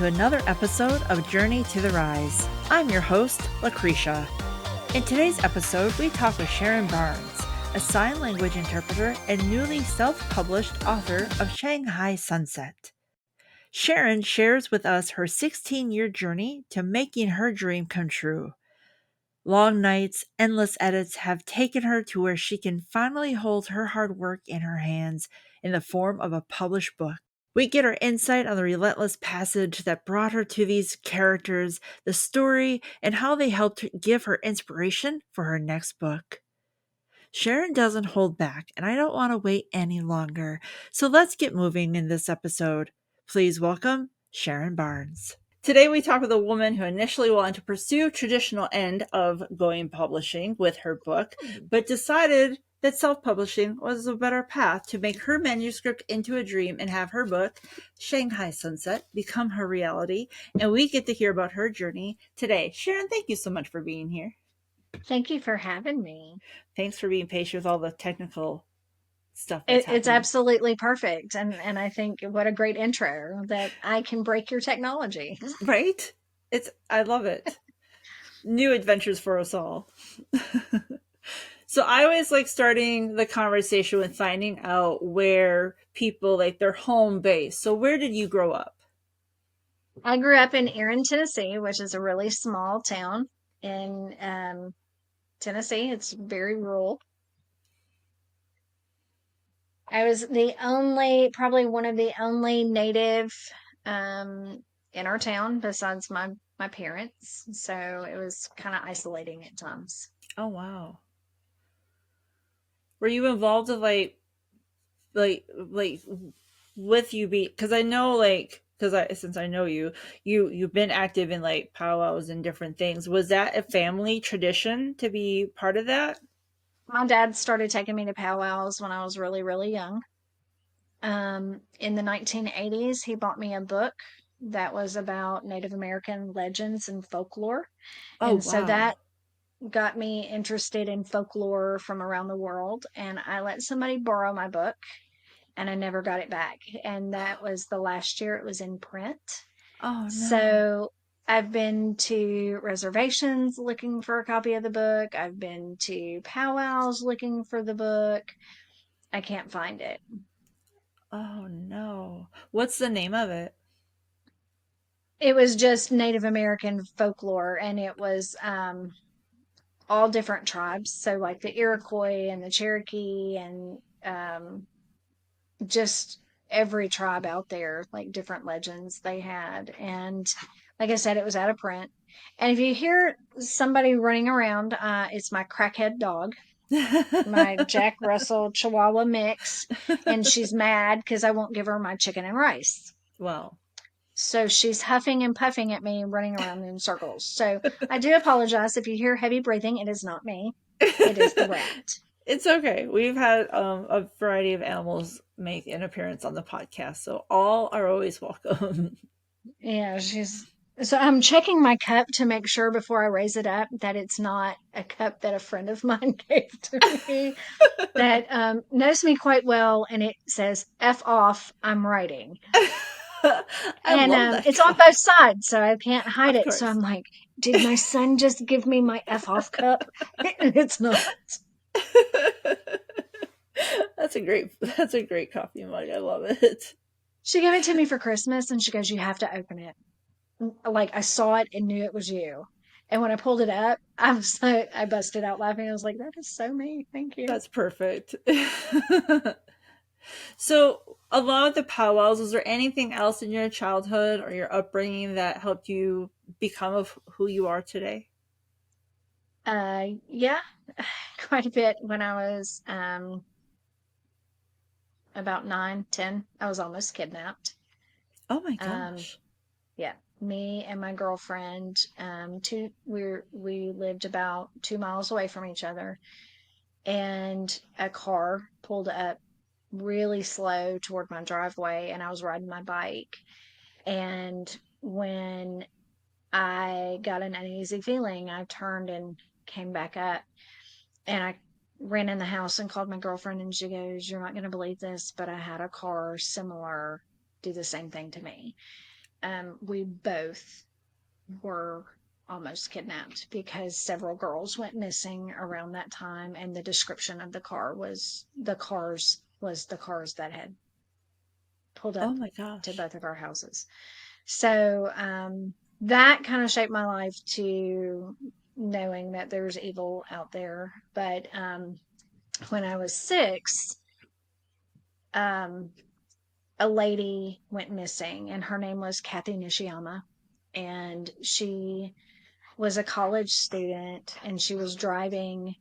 to another episode of Journey to the Rise. I'm your host, Lucretia. In today's episode, we talk with Sharon Barnes, a sign language interpreter and newly self-published author of Shanghai Sunset. Sharon shares with us her 16-year journey to making her dream come true. Long nights, endless edits have taken her to where she can finally hold her hard work in her hands in the form of a published book. We get her insight on the relentless passage that brought her to these characters, the story, and how they helped give her inspiration for her next book. Sharon doesn't hold back, and I don't want to wait any longer. So let's get moving in this episode. Please welcome Sharon Barnes. Today we talk with a woman who initially wanted to pursue traditional end of going publishing with her book, but decided that self-publishing was a better path to make her manuscript into a dream and have her book, Shanghai Sunset, become her reality. And we get to hear about her journey today. Sharon, thank you so much for being here. Thank you for having me. Thanks for being patient with all the technical stuff It's absolutely perfect. And I think what a great intro that I can break your technology. Right? I love it. New adventures for us all. So I always like starting the conversation with finding out where people like their home base. So where did you grow up? I grew up in Erin, Tennessee, which is a really small town in Tennessee. It's very rural. I was probably one of the only native in our town besides my parents. So it was kind of isolating at times. Oh, wow. Were you involved with like with you be because I know since I know you've been active in like powwows and different things. Was that a family tradition to be part of that? My dad started taking me to powwows when I was really, really young. In the 1980s, he bought me a book that was about Native American legends and folklore. Oh, And so wow. that got me interested in folklore from around the world. And I let somebody borrow my book and I never got it back. And that was the last year it was in print. Oh, no. So I've been to reservations looking for a copy of the book. I've been to powwows looking for the book. I can't find it. Oh, no. What's the name of it? It was just Native American folklore, and it was all different tribes. So, like the Iroquois and the Cherokee, and just every tribe out there, like different legends they had. And like I said, it was out of print. And if you hear somebody running around, it's my crackhead dog, my Jack Russell Chihuahua mix, and she's mad because I won't give her my chicken and rice. Well, So she's huffing and puffing at me and running around in circles. So I do apologize if you hear heavy breathing. It is not me. It is the rat. it's okay. We've had a variety of animals make an appearance on the podcast, so all are always welcome. Yeah, so I'm checking my cup to make sure before I raise it up that it's not a cup that a friend of mine gave to me that knows me quite well, and it says "F off, I'm writing." I And love that it's on cup. both sides, so I can't hide Of it. So course. I'm like, did my son just give me my F off cup? And it's not. That's a great coffee mug. I love it. She gave it to me for Christmas, and she goes, "You have to open it." Like I saw it and knew it was you. And when I pulled it up, I busted out laughing. I was like, "That is so me. Thank you." That's perfect. So, along with the powwows, was there anything else in your childhood or your upbringing that helped you become of who you are today? Yeah, quite a bit. When I was about 9, 10, I was almost kidnapped. Oh my Um, gosh. yeah, me and my girlfriend, we lived about 2 miles away from each other, and a car pulled up really slow toward my driveway, and I was riding my bike. And when I got an uneasy feeling, I turned and came back up, and I ran in the house and called my girlfriend, and she goes, "You're not going to believe this, but I had a car similar do the same thing to me." we both were almost kidnapped because several girls went missing around that time, and the description of the cars that had pulled Oh up my to gosh. both of our houses. So that kind of shaped my life to knowing that there's evil out there. But when I was 6, um, a lady went missing, and her name was Kathy Nishiyama, and she was a college student, and she was driving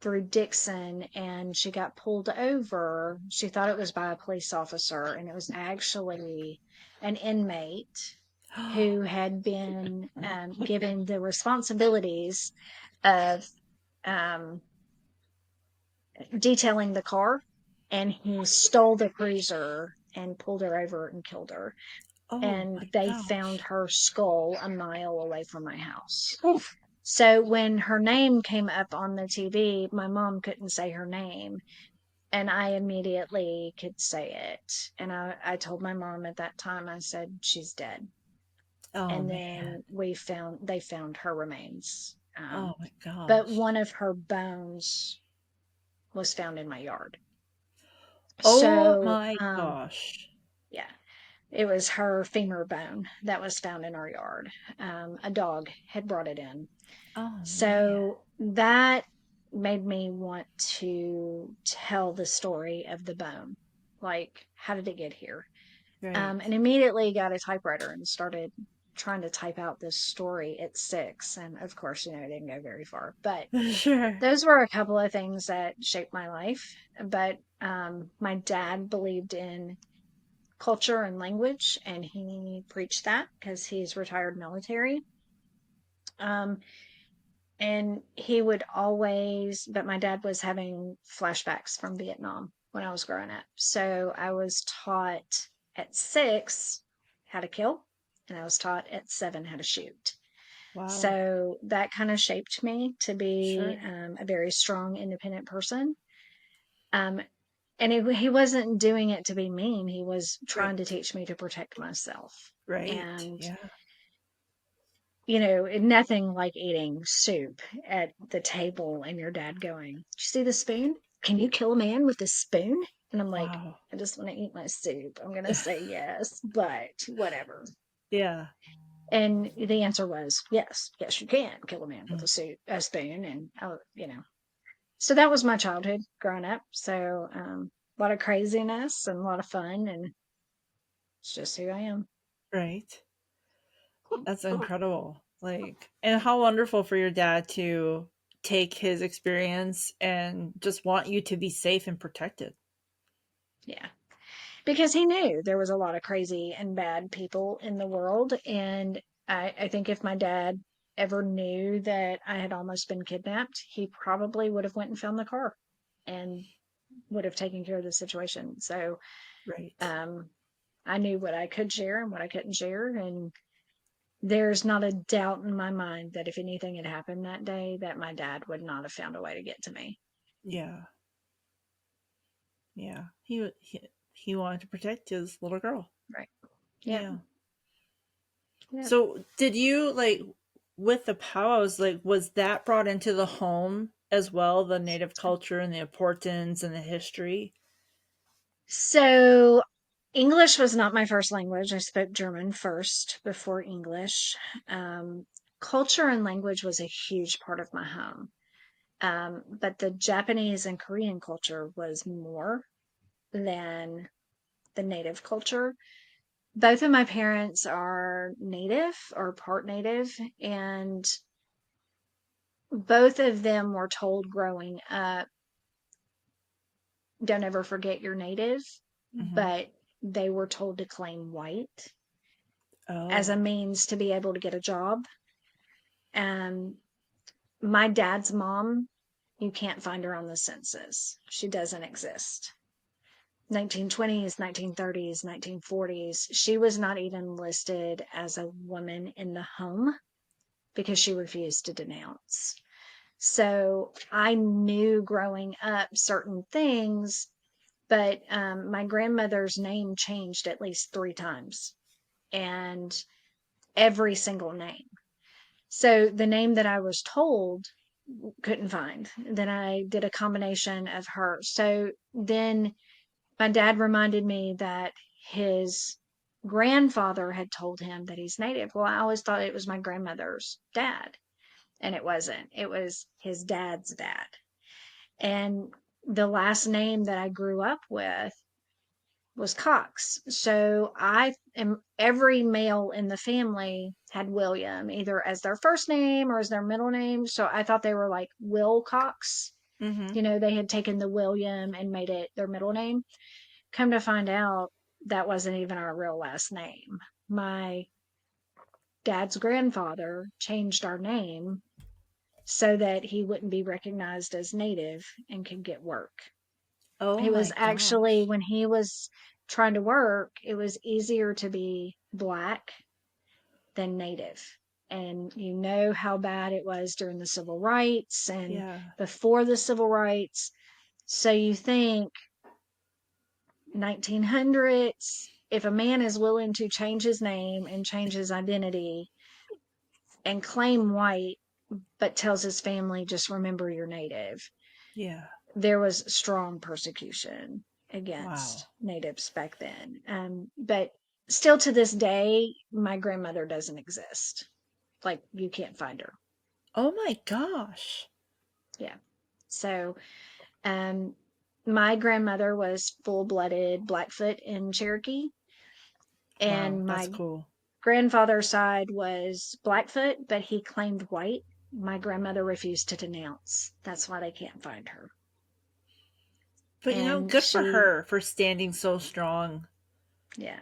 through Dixon, and she got pulled over. She thought it was by a police officer, and it was actually an inmate who had been given the responsibilities of um, detailing the car, and he stole the cruiser and pulled her over and killed her. Oh And my they found gosh. her skull a mile away from my house. So when her name came up on the TV, my mom couldn't say her name, and I immediately could say it. And I told my mom at that time, I said, she's dead. Oh And man. then they found her remains. Oh my But gosh. one of her bones was found in my yard. Oh So, my gosh. yeah, it was her femur bone that was found in our yard. A dog had brought it in. Oh man. So that made me want to tell the story of the bone. Like, how did it get here? Right. And immediately got a typewriter and started trying to type out this story at 6. And of course, it didn't go very far. But Sure. those were a couple of things that shaped my life. But my dad believed in culture and language, and he preached that because he's retired military. Um, and he would always, but my dad was having flashbacks from Vietnam when I was growing up. So I was taught at 6 how to kill, and I was taught at 7 how to shoot. Wow. So that kind of shaped me to be Sure. a very strong, independent person. Um, and he wasn't doing it to be mean. He was trying to Right. teach me to protect myself. Right. And Yeah. nothing like eating soup at the table and your dad going, "Did you see the spoon? Can you kill a man with a spoon?" And I'm like, Wow. "I just want to eat my soup. I'm going to say yes, but whatever." Yeah. And the answer was yes, yes, you can kill a man with Mm. a spoon. And, so that was my childhood growing up. So, a lot of craziness and a lot of fun. And it's just who I am. Right. That's incredible. Like, and how wonderful for your dad to take his experience and just want you to be safe and protected. Yeah. Because he knew there was a lot of crazy and bad people in the world. And I think if my dad ever knew that I had almost been kidnapped, he probably would have went and found the car and would have taken care of the situation. So Right. um, I knew what I could share and what I couldn't share. And there's not a doubt in my mind that if anything had happened that day, that my dad would not have found a way to get to me. Yeah. Yeah. He wanted to protect his little girl. Right. Yep. Yeah. Yep. So, did you like with the powwows, like was that brought into the home as well, the native culture and the importance and the history? So English was not my first language. I spoke German first before English. Um, Culture and language was a huge part of my home. But the Japanese and Korean culture was more than the native culture. Both of my parents are native or part native, and both of them were told growing up, don't ever forget you're native, Hmm. but they were told to claim white as a Oh. means to be able to get a job. And my dad's mom, you can't find her on the census. She doesn't exist. 1920s, 1930s, 1940s. She was not even listed as a woman in the home because she refused to denounce. So I knew growing up certain things, but my grandmother's name changed at least 3 times and every single name. So the name that I was told couldn't find. Then I did a combination of her. So then my dad reminded me that his grandfather had told him that he's native. Well, I always thought it was my grandmother's dad, and it wasn't. It was his dad's dad. And the last name that I grew up with was Cox. So I am every male in the family had William either as their first name or as their middle name. So I thought they were like Will Cox. Mm-hmm. You know, they had taken the William and made it their middle name. Come to find out, that wasn't even our real last name. My dad's grandfather changed our name so that he wouldn't be recognized as native and could get work. Oh It was my actually gosh. when he was trying to work, it was easier to be black than native. And you know how bad it was during the civil rights and Yeah. before the civil rights. So you think 1900s, if a man is willing to change his name and change his identity and claim white, but tells his family, just remember you're native, Yeah. there was strong persecution Wow. against natives back then. But still to this day, my grandmother doesn't exist. Like, you can't find her. Oh my gosh. Yeah. So, um, my grandmother was full blooded Blackfoot in Cherokee, Wow, and that's my cool. grandfather's side was Blackfoot, but he claimed white. My grandmother refused to denounce. That's why they can't find her. But And good for she, her for standing so strong. yeah.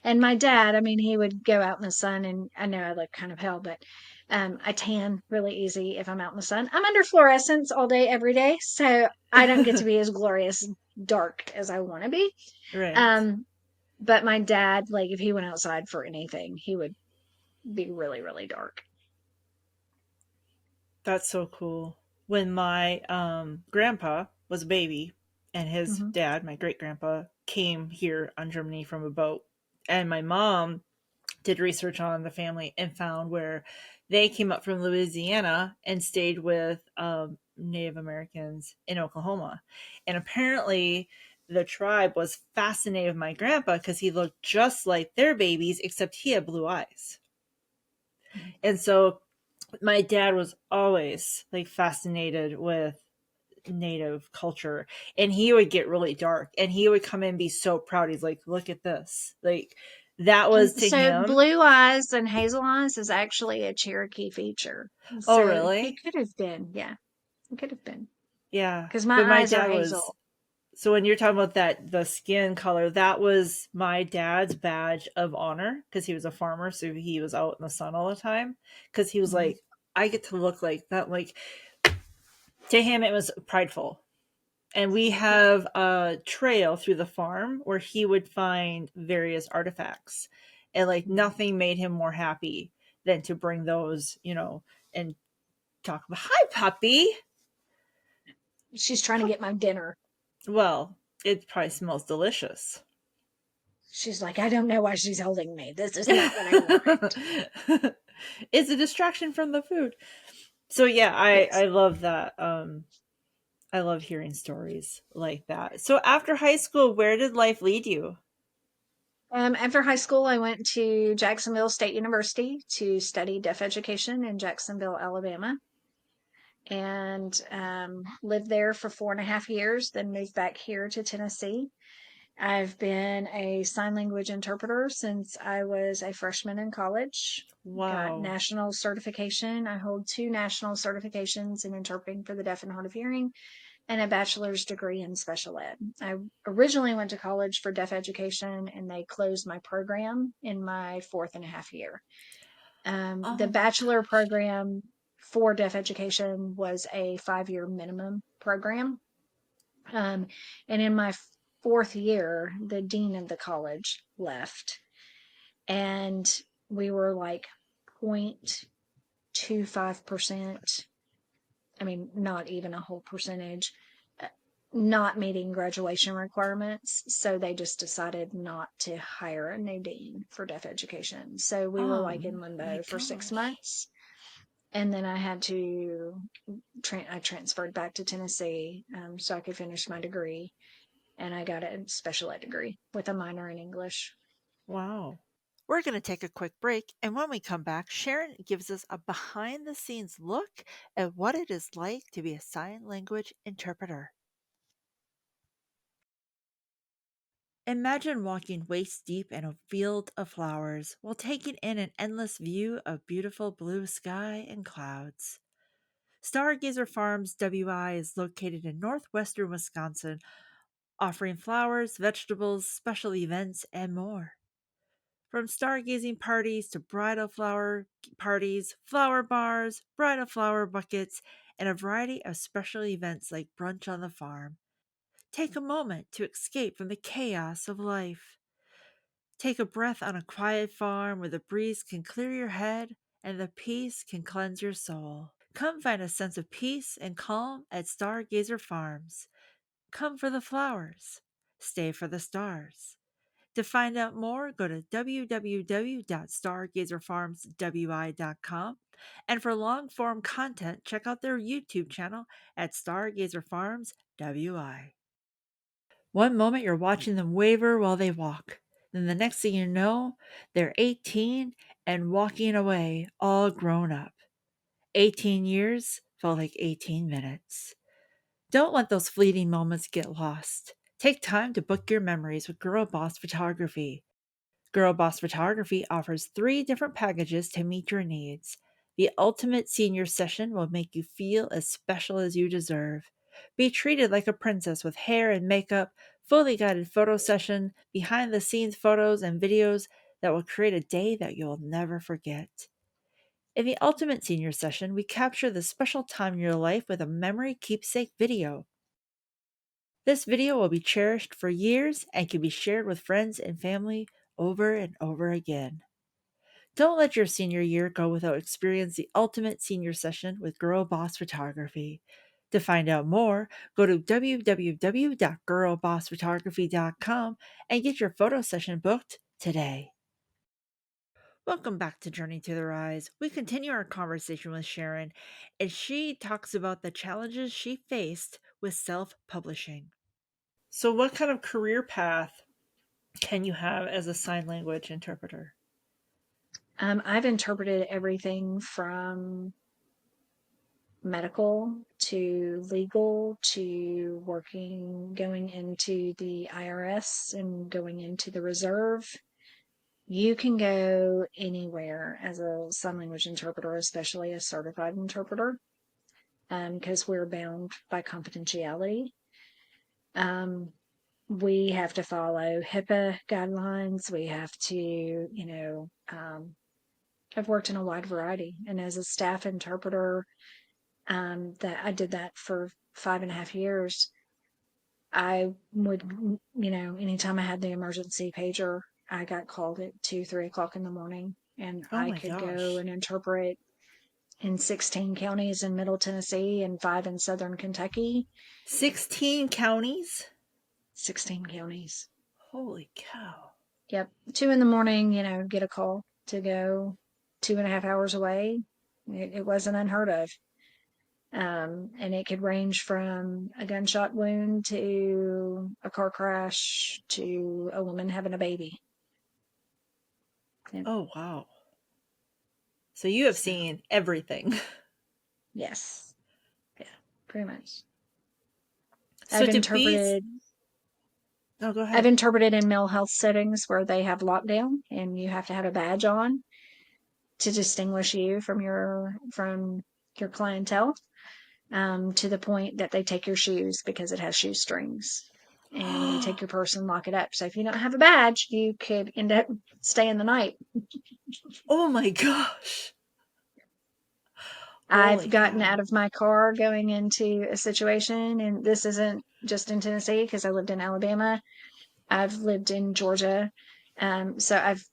And my dad, I mean, he would go out in the sun, and I know I look kind of pale, but I tan really easy if I'm out in the sun. I'm under fluorescence all day, every day, so I don't get to be as glorious dark as I want to be. Right. Um, but my dad, like, if he went outside for anything, he would be really, really dark. That's so cool. When my grandpa was a baby and his Hmm. dad, my great grandpa, came here on Germany from a boat, and my mom did research on the family and found where they came up from Louisiana and stayed with Native Americans in Oklahoma. And apparently, the tribe was fascinated with my grandpa because he looked just like their babies, except he had blue eyes. And so my dad was always like fascinated with native culture, and he would get really dark and he would come in and be so proud. He's like, look at this. Like, that was And to so him. blue eyes and hazel eyes is actually a Cherokee feature. Oh, So he really? could have been, yeah, he could have been. Yeah. Because But my my eyes are dad was, hazel. so when you're talking about that, the skin color, that was my dad's badge of honor because he was a farmer. So he was out in the sun all the time because he was Mhm. like, I get to look like that. Like, to him, it was prideful. And we Yeah. have a trail through the farm where he would find various artifacts. And like, Mhm. nothing made him more happy than to bring those, and talk about, hi, puppy. She's trying to get my dinner. Well, it probably smells delicious. She's like, I don't know why she's holding me. This is not what I want. It's a distraction from the food. So yeah, I Yes. I love that. I love hearing stories like that. So after high school, where did life lead you? After high school, I went to Jacksonville State University to study deaf education in Jacksonville, Alabama, and lived there for 4.5 years, then moved back here to Tennessee. I've been a sign language interpreter since I was a freshman in college. Got Wow. national certification. I hold two national certifications in interpreting for the deaf and hard of hearing and a bachelor's degree in special ed. I originally went to college for deaf education and they closed my program in my 4.5 year. The Oh my bachelor gosh. program for deaf education was a 5 year minimum program. Um, and in my fourth year, the dean of the college left, and we were like 0.25%. I mean, not even a whole percentage, not meeting graduation requirements. So they just decided not to hire a new dean for deaf education. So we were Oh like in my limbo for six gosh. months. And then I had to, I transferred back to Tennessee so I could finish my degree. And I got a special ed degree with a minor in English. Wow. We're going to take a quick break, and when we come back, Sharon gives us a behind the scenes look at what it is like to be a sign language interpreter. Imagine walking waist deep in a field of flowers while taking in an endless view of beautiful blue sky and clouds. Stargazer Farms WI is located in northwestern Wisconsin, offering flowers, vegetables, special events, and more. From stargazing parties to bridal flower parties, flower bars, bridal flower buckets, and a variety of special events like brunch on the farm. Take a moment to escape from the chaos of life. Take a breath on a quiet farm where the breeze can clear your head and the peace can cleanse your soul. Come find a sense of peace and calm at Stargazer Farms. Come for the flowers. Stay for the stars. To find out more, go to www.stargazerfarmswi.com. And for long form content, check out their YouTube channel at Stargazer Farms WI. One moment you're watching them waver while they walk. Then the next thing you know, they're 18 and walking away, all grown up. 18 years felt like 18 minutes. Don't let those fleeting moments get lost. Take time to book your memories with Girl Boss Photography. Girl Boss Photography offers 3 different packages to meet your needs. The ultimate senior session will make you feel as special as you deserve. Be treated like a princess with hair and makeup, fully guided photo session, behind the scenes photos and videos that will create a day that you'll never forget. In the Ultimate Senior Session, we capture the special time in your life with a memory keepsake video. This video will be cherished for years and can be shared with friends and family over and over again. Don't let your senior year go without experiencing the ultimate senior session with Girl Boss Photography. To find out more, go to www.girlbossphotography.com and get your photo session booked today. Welcome back to Journey to the Rise. We continue our conversation with Sharon, and she talks about the challenges she faced with self publishing. So, what kind of career path can you have as a sign language interpreter? I've interpreted everything from medical to legal to going into the IRS and going into the reserve. You can go anywhere as a sign language interpreter, especially a certified interpreter, because we're bound by confidentiality. We have to follow HIPAA guidelines. We have to, I've worked in a wide variety. And as a staff interpreter, that I did that for 5.5 years. I would, anytime I had the emergency pager, I got called at 2, 3 o'clock in the morning, and Oh I my could go gosh. and interpret in 16 counties in Middle Tennessee and 5 in Southern Kentucky. 16 counties? 16 counties. Holy cow. Yep. 2 in the morning, get a call to go 2.5 hours away. It wasn't unheard of. And it could range from a gunshot wound to a car crash to a woman having a baby. And Oh, wow. So you have so, seen everything. yes. Yeah, pretty much. So I've to be. interpreted Oh, go I've ahead. interpreted in mental health settings where they have lockdown and you have to have a badge on to distinguish you from your clientele, to the point that they take your shoes because it has shoestrings. And they take your purse and lock it up. So if you don't have a badge, you could end up staying the night. Oh my gosh. I've Holy gotten cow. out of my car going into a situation, and this isn't just in Tennessee because I lived in Alabama. I've lived in Georgia. So I've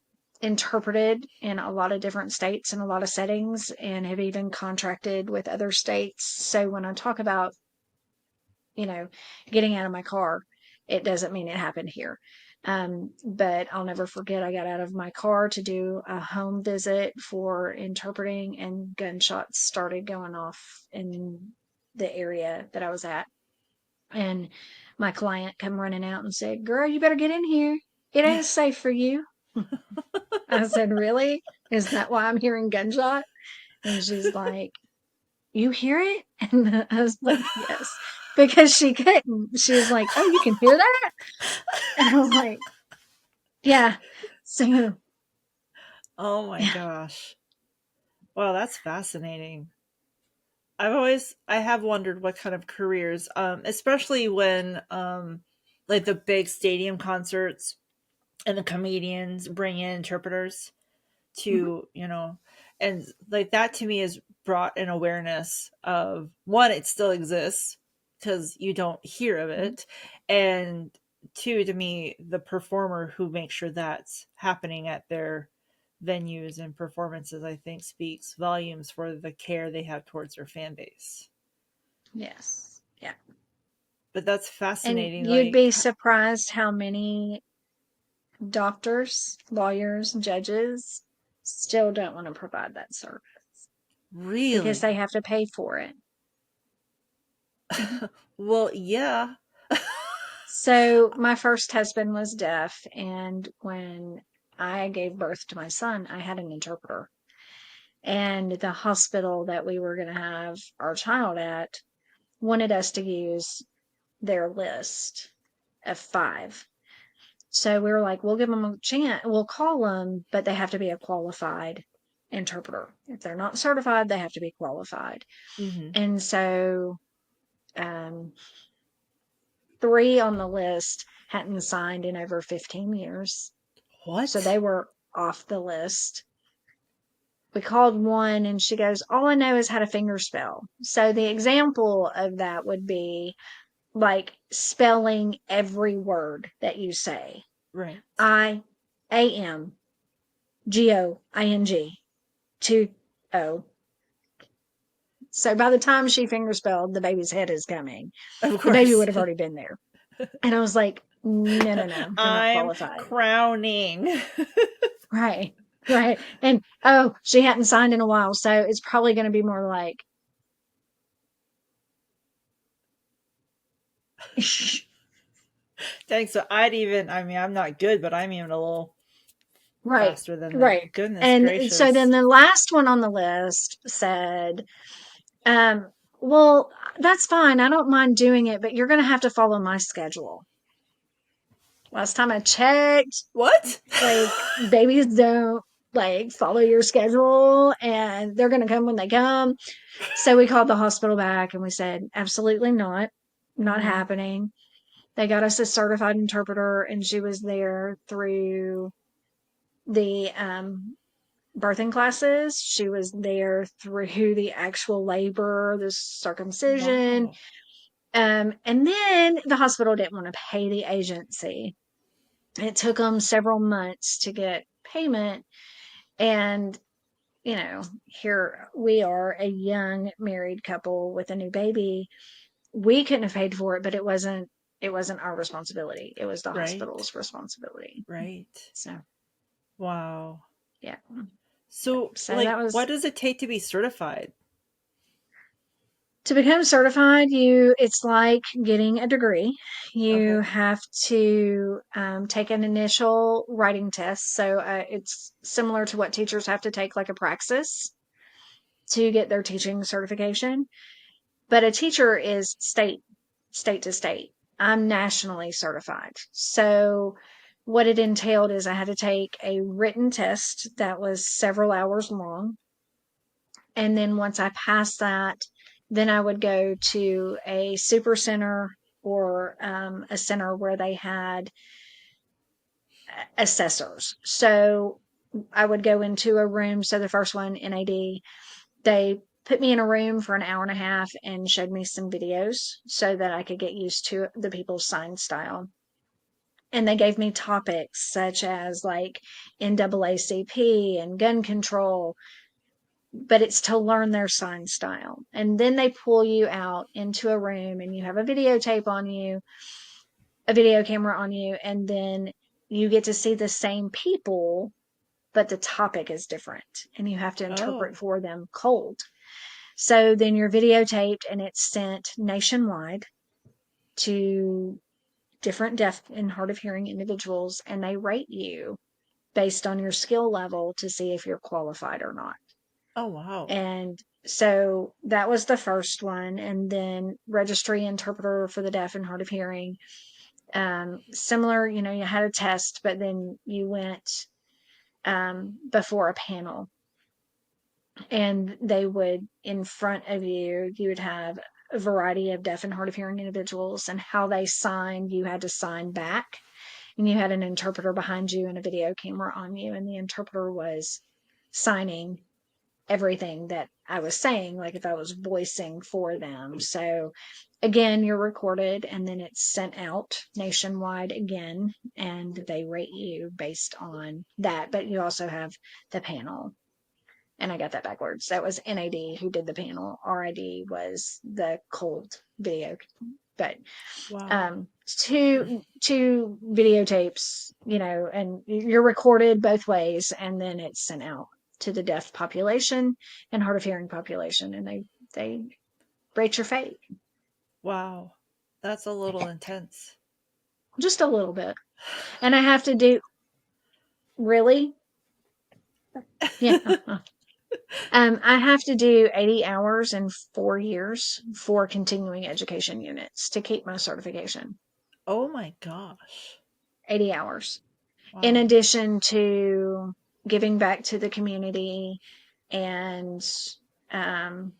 interpreted in a lot of different states and a lot of settings and have even contracted with other states. So when I talk about you know, getting out of my car. It doesn't mean it happened here. But I'll never forget, I got out of my car to do a home visit for interpreting, and gunshots started going off in the area that I was at. And my client come running out and said, "Girl, you better get in here. It ain't safe for you." I said, "Really? Is that why I'm hearing gunshot?" And she's like, "You hear it?" And I was like, "Yes." Because she couldn't. She was like, "Oh, you can hear that?" And I was like, "Yeah." So, Oh my yeah. gosh. Wow, that's fascinating. I have wondered what kind of careers, especially when like the big stadium concerts and the comedians bring in interpreters Mhm. to, and like that to me has brought an awareness of one, it still exists because you don't hear of Mhm. it, and two, to me, the performer who makes sure that's happening at their venues and performances, I think speaks volumes for the care they have towards their fan base. Yes. Yeah. But that's And fascinating. you'd Like, be surprised how many doctors, lawyers, judges still don't want to provide that service because they really? have to pay for it. Mhm. Well, yeah. So, my first husband was deaf, and when I gave birth to my son, I had an interpreter. And the hospital that we were going to have our child at wanted us to use their list of 5. So we were like, we'll give them a chance. We'll call them, but they have to be a qualified interpreter. If they're not certified, they have to be qualified. Hmm. And so, um, 3 on the list hadn't signed in over 15 years. So What? they were off the list. We called one and she goes, "All I know is how to finger spell." So the example of that would be like spelling every word that you say. Right. IAMGOING 2O. So by the time she finger spelled, the baby's head is coming. Of The baby course. would have already been there. And I was like, "No, no, no, you're not I'm qualified." crowning. Right. Right. And oh, she hadn't signed in a while. So it's probably going to be more like, Dang, so I mean, I'm not good, but I'm even a little right. faster than Right. that. Goodness And so then gracious. the last one on the list said, um, "Well, that's fine. I don't mind doing it, but you're going to have to follow my schedule." Last time I checked, What? like babies don't like follow your schedule and they're going to come when they come. So we called the hospital back and we said, "Absolutely not. Not Hmm. happening." They got us a certified interpreter and she was there through the birthing classes. She was there through the actual labor, the circumcision. Wow. And then the hospital didn't want to pay the agency. It took them several months to get payment. And, here we are, a young married couple with a new baby. We couldn't have paid for it, but it wasn't our responsibility. It was the Right. hospital's responsibility. Right. So, Wow. yeah. So, So like, that was what does it take to be certified? to become certified. It's like getting a degree. You Okay. have to take an initial writing test. So it's similar to what teachers have to take, like a praxis, to get their teaching certification. But a teacher is state to state. I'm nationally certified. So what it entailed is I had to take a written test that was several hours long. And then once I passed that, then I would go to a super center or a center where they had assessors. So I would go into a room. So the first one, NAD, they put me in a room for an hour and a half and showed me some videos so that I could get used to the people's sign style. And they gave me topics such as like NAACP and gun control. but it's to learn their sign style. And then they pull you out into a room and you have a videotape on you, a video camera on you, and then you get to see the same people, but the topic is different and you have to interpret Oh, for them cold. So then you're videotaped and it's sent nationwide to different deaf and hard of hearing individuals, and they rate you based on your skill level to see if you're qualified or not. oh, wow. And so that was the first one. And then registry interpreter for the deaf and hard of hearing. Similar, you had a test, but then you went before a panel, and they would, in front of you, you would have a variety of deaf and hard of hearing individuals, and how they signed, you had to sign back. And you had an interpreter behind you and a video camera on you, and the interpreter was signing everything that I was saying, like if I was voicing for them. So again, you're recorded and then it's sent out nationwide again, and they rate you based on that. But you also have the panel. And I got that backwards. That was NAD who did the panel. RID was the cold video. But Wow. two videotapes, and you're recorded both ways, and then it's sent out to the deaf population and hard of hearing population, and they rate your fate. Wow. That's a little intense. Just a little bit. And I have to do, really, yeah. I have to do 80 hours in 4 years for continuing education units to keep my certification. Oh my gosh. 80 hours. In Wow. addition to giving back to the community, and um,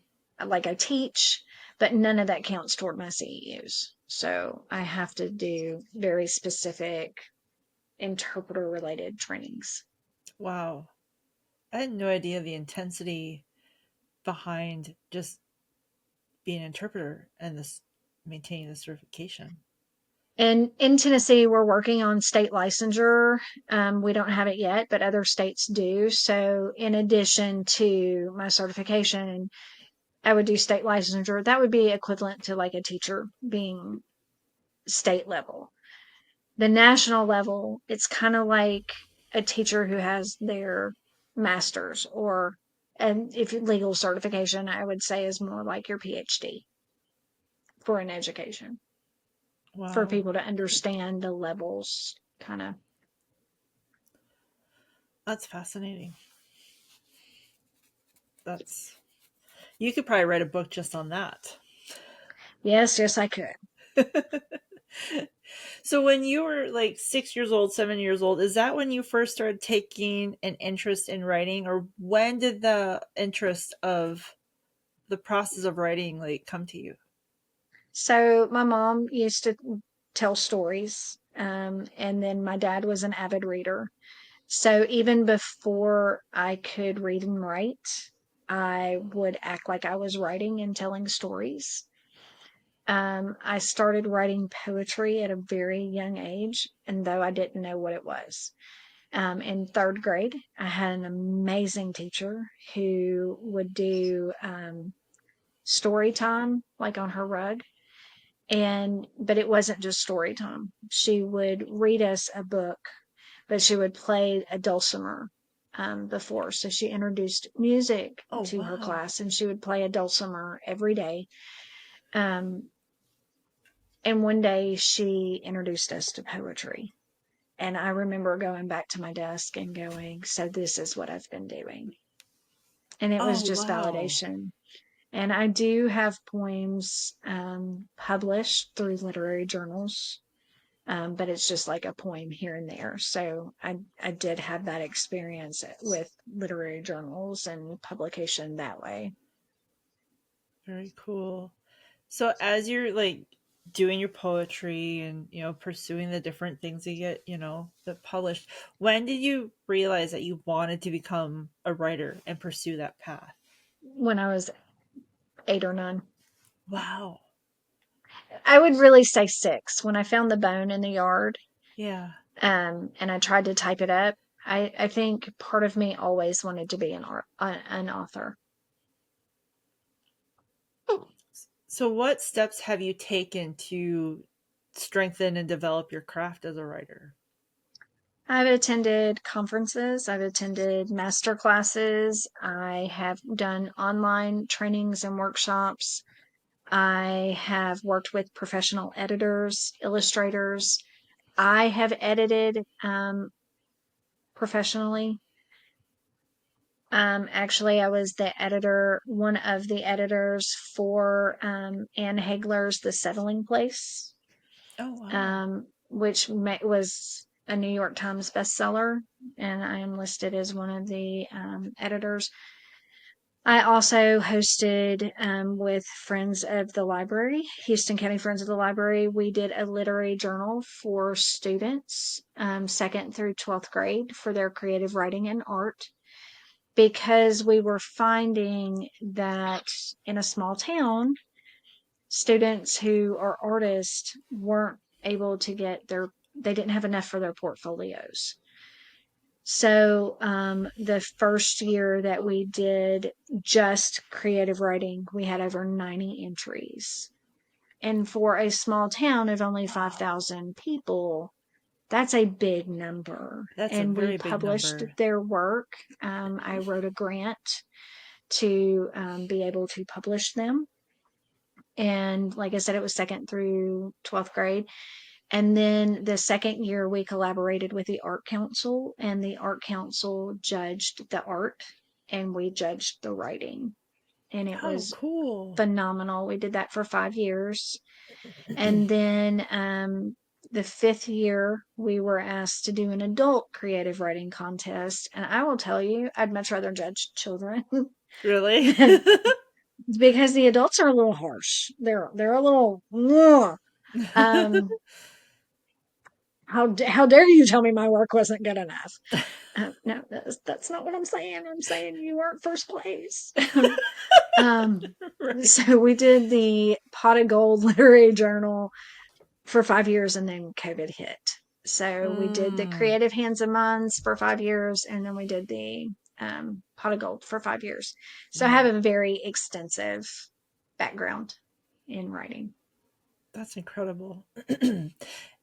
like I teach, but none of that counts toward my CEUs. So I have to do very specific interpreter related trainings. Wow. I had no idea the intensity behind just being an interpreter and this maintaining the certification. And in Tennessee, we're working on state licensure. We don't have it yet, but other states do. So, in addition to my certification, I would do state licensure. That would be equivalent to like a teacher being state level. The national level, it's kind of like a teacher who has their master's, or, and if legal certification, I would say is more like your PhD for an education, for Wow. people to understand the levels kind of. That's fascinating. That's you could probably write a book just on that. Yes, yes, I could. So when you were like 6 years old, 7 years old, is that when you first started taking an interest in writing, or when did the interest of the process of writing like come to you? So my mom used to tell stories, and then my dad was an avid reader. So even before I could read and write, I would act like I was writing and telling stories. I started writing poetry at a very young age, and though I didn't know what it was. In third grade, I had an amazing teacher who would do story time, like on her rug. But it wasn't just story time. She would read us a book, but she would play a dulcimer before. So she introduced music Oh, to her wow. class, and she would play a dulcimer every day. Um, and one day she introduced us to poetry. And I remember going back to my desk and going, so this is what I've been doing. And it was Oh, just wow. validation. And I do have poems published through literary journals, but it's just like a poem here and there. So I did have that experience with literary journals and publication that way. Very cool. So as you're like doing your poetry and pursuing the different things you get that published, when did you realize that you wanted to become a writer and pursue that path? When I was 8 or 9, Wow. I would really say 6. When I found the bone in the yard, Yeah. and I tried to type it up, I think part of me always wanted to be an author. So, what steps have you taken to strengthen and develop your craft as a writer? I've attended conferences, I've attended master classes, I have done online trainings and workshops. I have worked with professional editors, illustrators. I have edited professionally. Actually, I was the editor, one of the editors for Anne Hagler's The Settling Place, Oh, wow. which was a New York Times bestseller, and I am listed as one of the editors. I also hosted with Friends of the Library, Houston County Friends of the Library. We did a literary journal for students, second through 12th grade, for their creative writing and art, because we were finding that in a small town, students who are artists weren't able to they didn't have enough for their portfolios. So the first year that we did just creative writing, we had over 90 entries. And for a small town of only Wow. 5,000 people, that's a big number. That's a And we very big published number. their work. I wrote a grant to be able to publish them. And like I said, it was second through 12th grade. And then the second year, we collaborated with the Art Council, and the Art Council judged the art, and we judged the writing. And it Oh, was cool. phenomenal. We did that for 5 years. And then the fifth year, we were asked to do an adult creative writing contest. And I will tell you, I'd much rather judge children Really? because the adults are a little harsh. They're a little. Ugh. Um, how dare you tell me my work wasn't good enough? No, that's not what I'm saying. I'm saying you weren't first place. um, Right. so we did the Pot of Gold Literary Journal for 5 years, and then COVID hit. So we did the Mm, Creative Hands and Minds for 5 years, and then we did the Pot of Gold for 5 years. So I mm. have a very extensive background in writing. That's incredible. And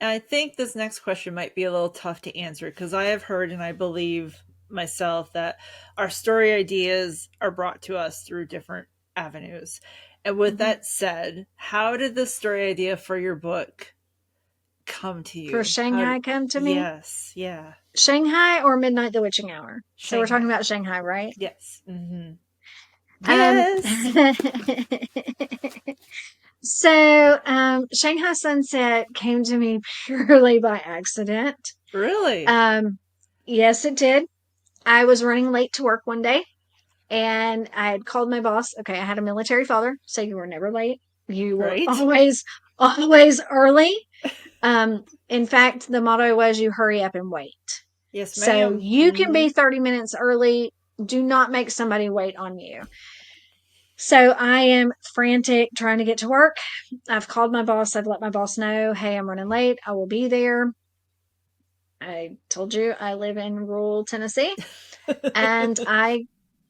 I think this next question might be a little tough to answer because I have heard and I believe myself that our story ideas are brought to us through different avenues. And with Mm-hmm. that said, how did the story idea for your book come to For you? Shanghai come to me, Yes, yeah. Shanghai or Midnight the Witching Hour. So we're talking Shanghai. about Shanghai, right? Yes. Mm-hmm. Um, Yes. Shanghai Sunset came to me purely by accident. Really? Um, yes, it did. I was running late to work one day, and I had called my boss. Okay, I had a military father, so you were never late. You were Right? always early. In fact, the motto was you hurry up and wait. Yes, So ma'am. you can Mm-hmm. be 30 minutes early. Do not make somebody wait on you. So I am frantic trying to get to work. I've called my boss. I've let my boss know, hey, I'm running late. I will be there. I told you I live in rural Tennessee. And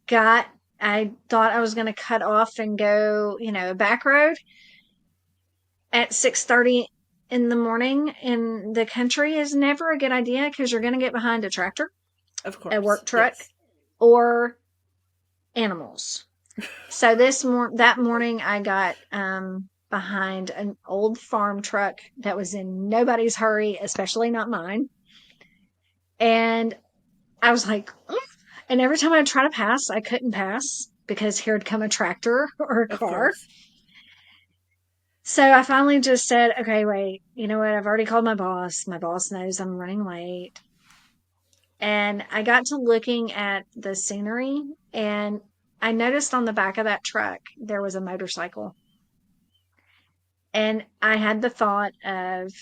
got, I thought I was going to cut off and go, a back road at 6:30 in the morning in the country is never a good idea because you're going to get behind a tractor, Of a course. work truck, Yes. or animals. So that morning I got behind an old farm truck that was in nobody's hurry, especially not mine. And I was like, "Ugh." And every time I try to pass, I couldn't pass because here had come a tractor or a Of car. course. So I finally just said, okay, wait, you know what? I've already called my boss. My boss knows I'm running late. And I got to looking at the scenery, and I noticed on the back of that truck there was a motorcycle. And I had the thought of,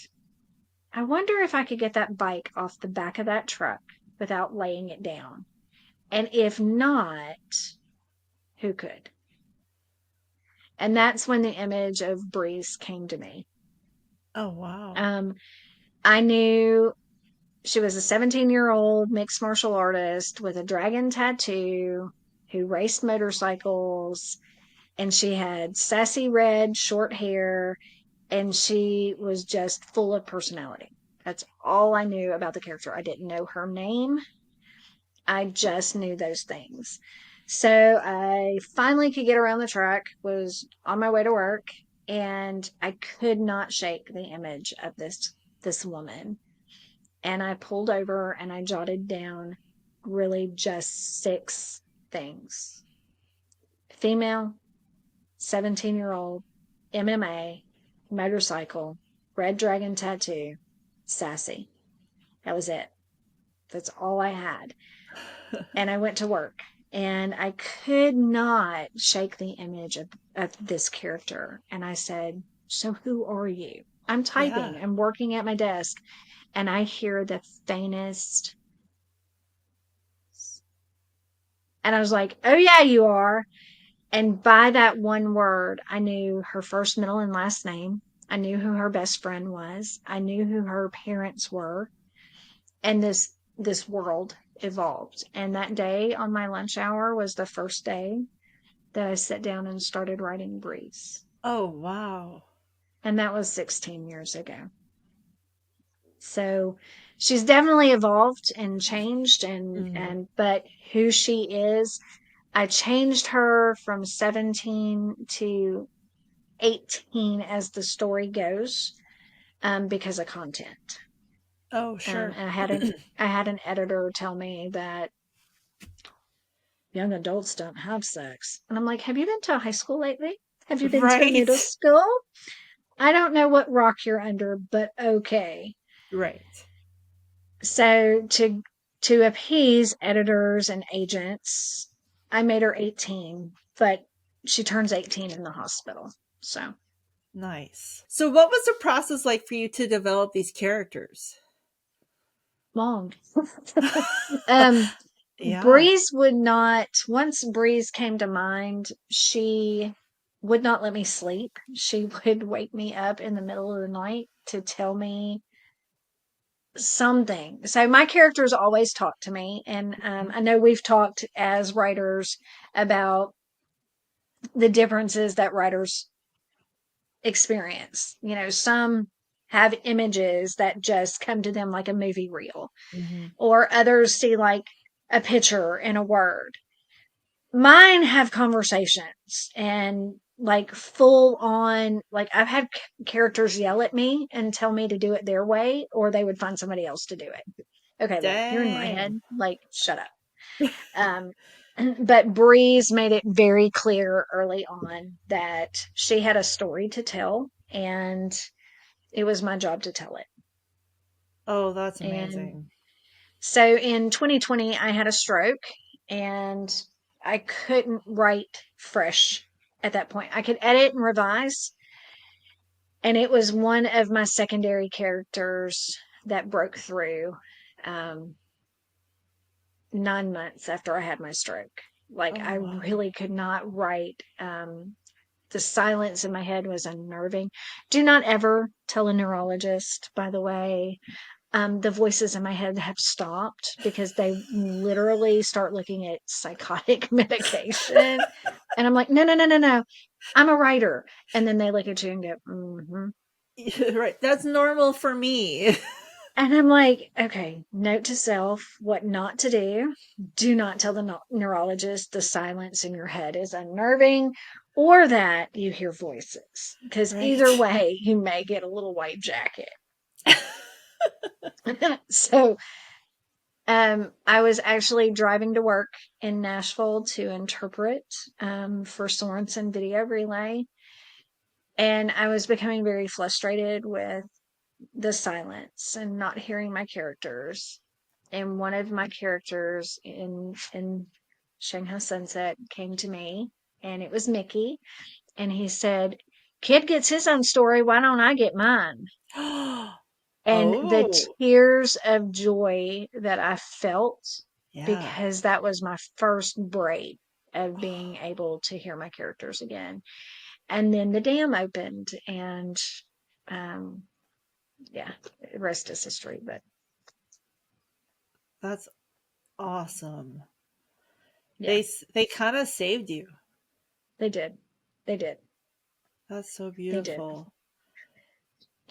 I wonder if I could get that bike off the back of that truck without laying it down. And if not, who could? And that's when the image of Breeze came to me. Oh, wow. Um, I knew she was a 17-year-old mixed martial artist with a dragon tattoo who raced motorcycles and she had sassy red short hair, and she was just full of personality. That's all I knew about the character. I didn't know her name. I just knew those things. So I finally could get around the truck, was on my way to work, and I could not shake the image of this woman. And I pulled over and I jotted down really just 6 things. Female, 17-year-old, MMA, motorcycle, red dragon tattoo, sassy. That was it. That's all I had. And I went to work, and I could not shake the image of this character. And I said, "So who are you?" I'm Yeah. typing, I'm working at my desk, and I hear the faintest. And I was like, "Oh, yeah, you are." And by that one word, I knew her first, middle, and last name. I knew who her best friend was. I knew who her parents were. And this world evolved. And that day on my lunch hour was the first day that I sat down and started writing Breeze. Oh, wow. And that was 16 years ago. So she's definitely evolved and changed, Mm. but who she is, I changed her from 17 to 18 as the story goes, because of content. Oh, sure. And I had an editor tell me that young adults don't have sex. And I'm like, have you been to a high school lately? Have you been to a middle Right. school? I don't know what rock you're under, but okay. Right. So to appease editors and agents, I made her 18, but she turns 18 in the hospital. So Nice. So, what was the process like for you to develop these characters? long. um Yeah. Breeze would not, once Breeze came to mind, she would not let me sleep. She would wake me up in the middle of the night to tell me something. So my characters always talk to me. And I know we've talked as writers about the differences that writers experience. Some have images that just come to them like a movie reel, Mm-hmm. or others see like a picture and a word. Mine have conversations and like full on, like I've had characters yell at me and tell me to do it their way, or they would find somebody else to do it. Okay, look, you're in my Dang. head. Like, shut up. Um, but Breeze made it very clear early on that she had a story to tell, and it was my job to tell it. Oh, that's And amazing. so in 2020, I had a stroke, and I couldn't write fresh at that point. I could edit and revise, and it was one of my secondary characters that broke through. Um, 9 months after I had my stroke. Like, Oh, I wow. really could not write. The silence in my head was unnerving. Do not ever tell a neurologist, by the way. The voices in my head have stopped because they literally start looking at psychotic medication. And I'm like, no, no, no, no, no. I'm a writer. And then they look at you and go, mm-hmm. Right. That's normal for me. And I'm like, okay, note to self what not to do. Do not tell the neurologist the silence in your head is unnerving, or that you hear voices, because either Right. way, you may get a little white jacket. So, I was actually driving to work in Nashville to interpret, for Sorensen Video Relay. And I was becoming very frustrated with the silence and not hearing my characters. And one of my characters in Shanghai Sunset came to me, and it was Mickey, and he said, "Kid gets his own story. Why don't I get mine?" And the Oh, tears of joy that I felt, yeah. because that was my first break of being able to hear my characters again. And then the dam opened, and um, yeah, the rest is history. But That's awesome. yeah, They kind of saved you. they did. They did. That's so They did. beautiful.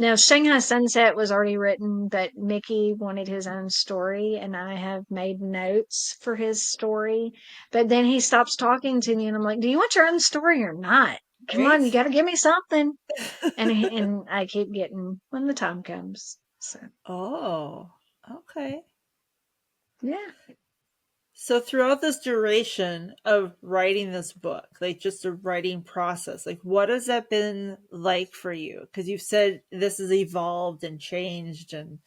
Now, Shanghai Sunset was already written, but Mickey wanted his own story, and I have made notes for his story. But then he stops talking to me, and I'm like, "Do you want your own story or not? Come on, you Right? got to give me something." And I keep getting when the time comes. So Oh, okay. yeah. So throughout this duration of writing this book, like just the writing process, like what has that been like for you? Because you've said this has evolved and changed and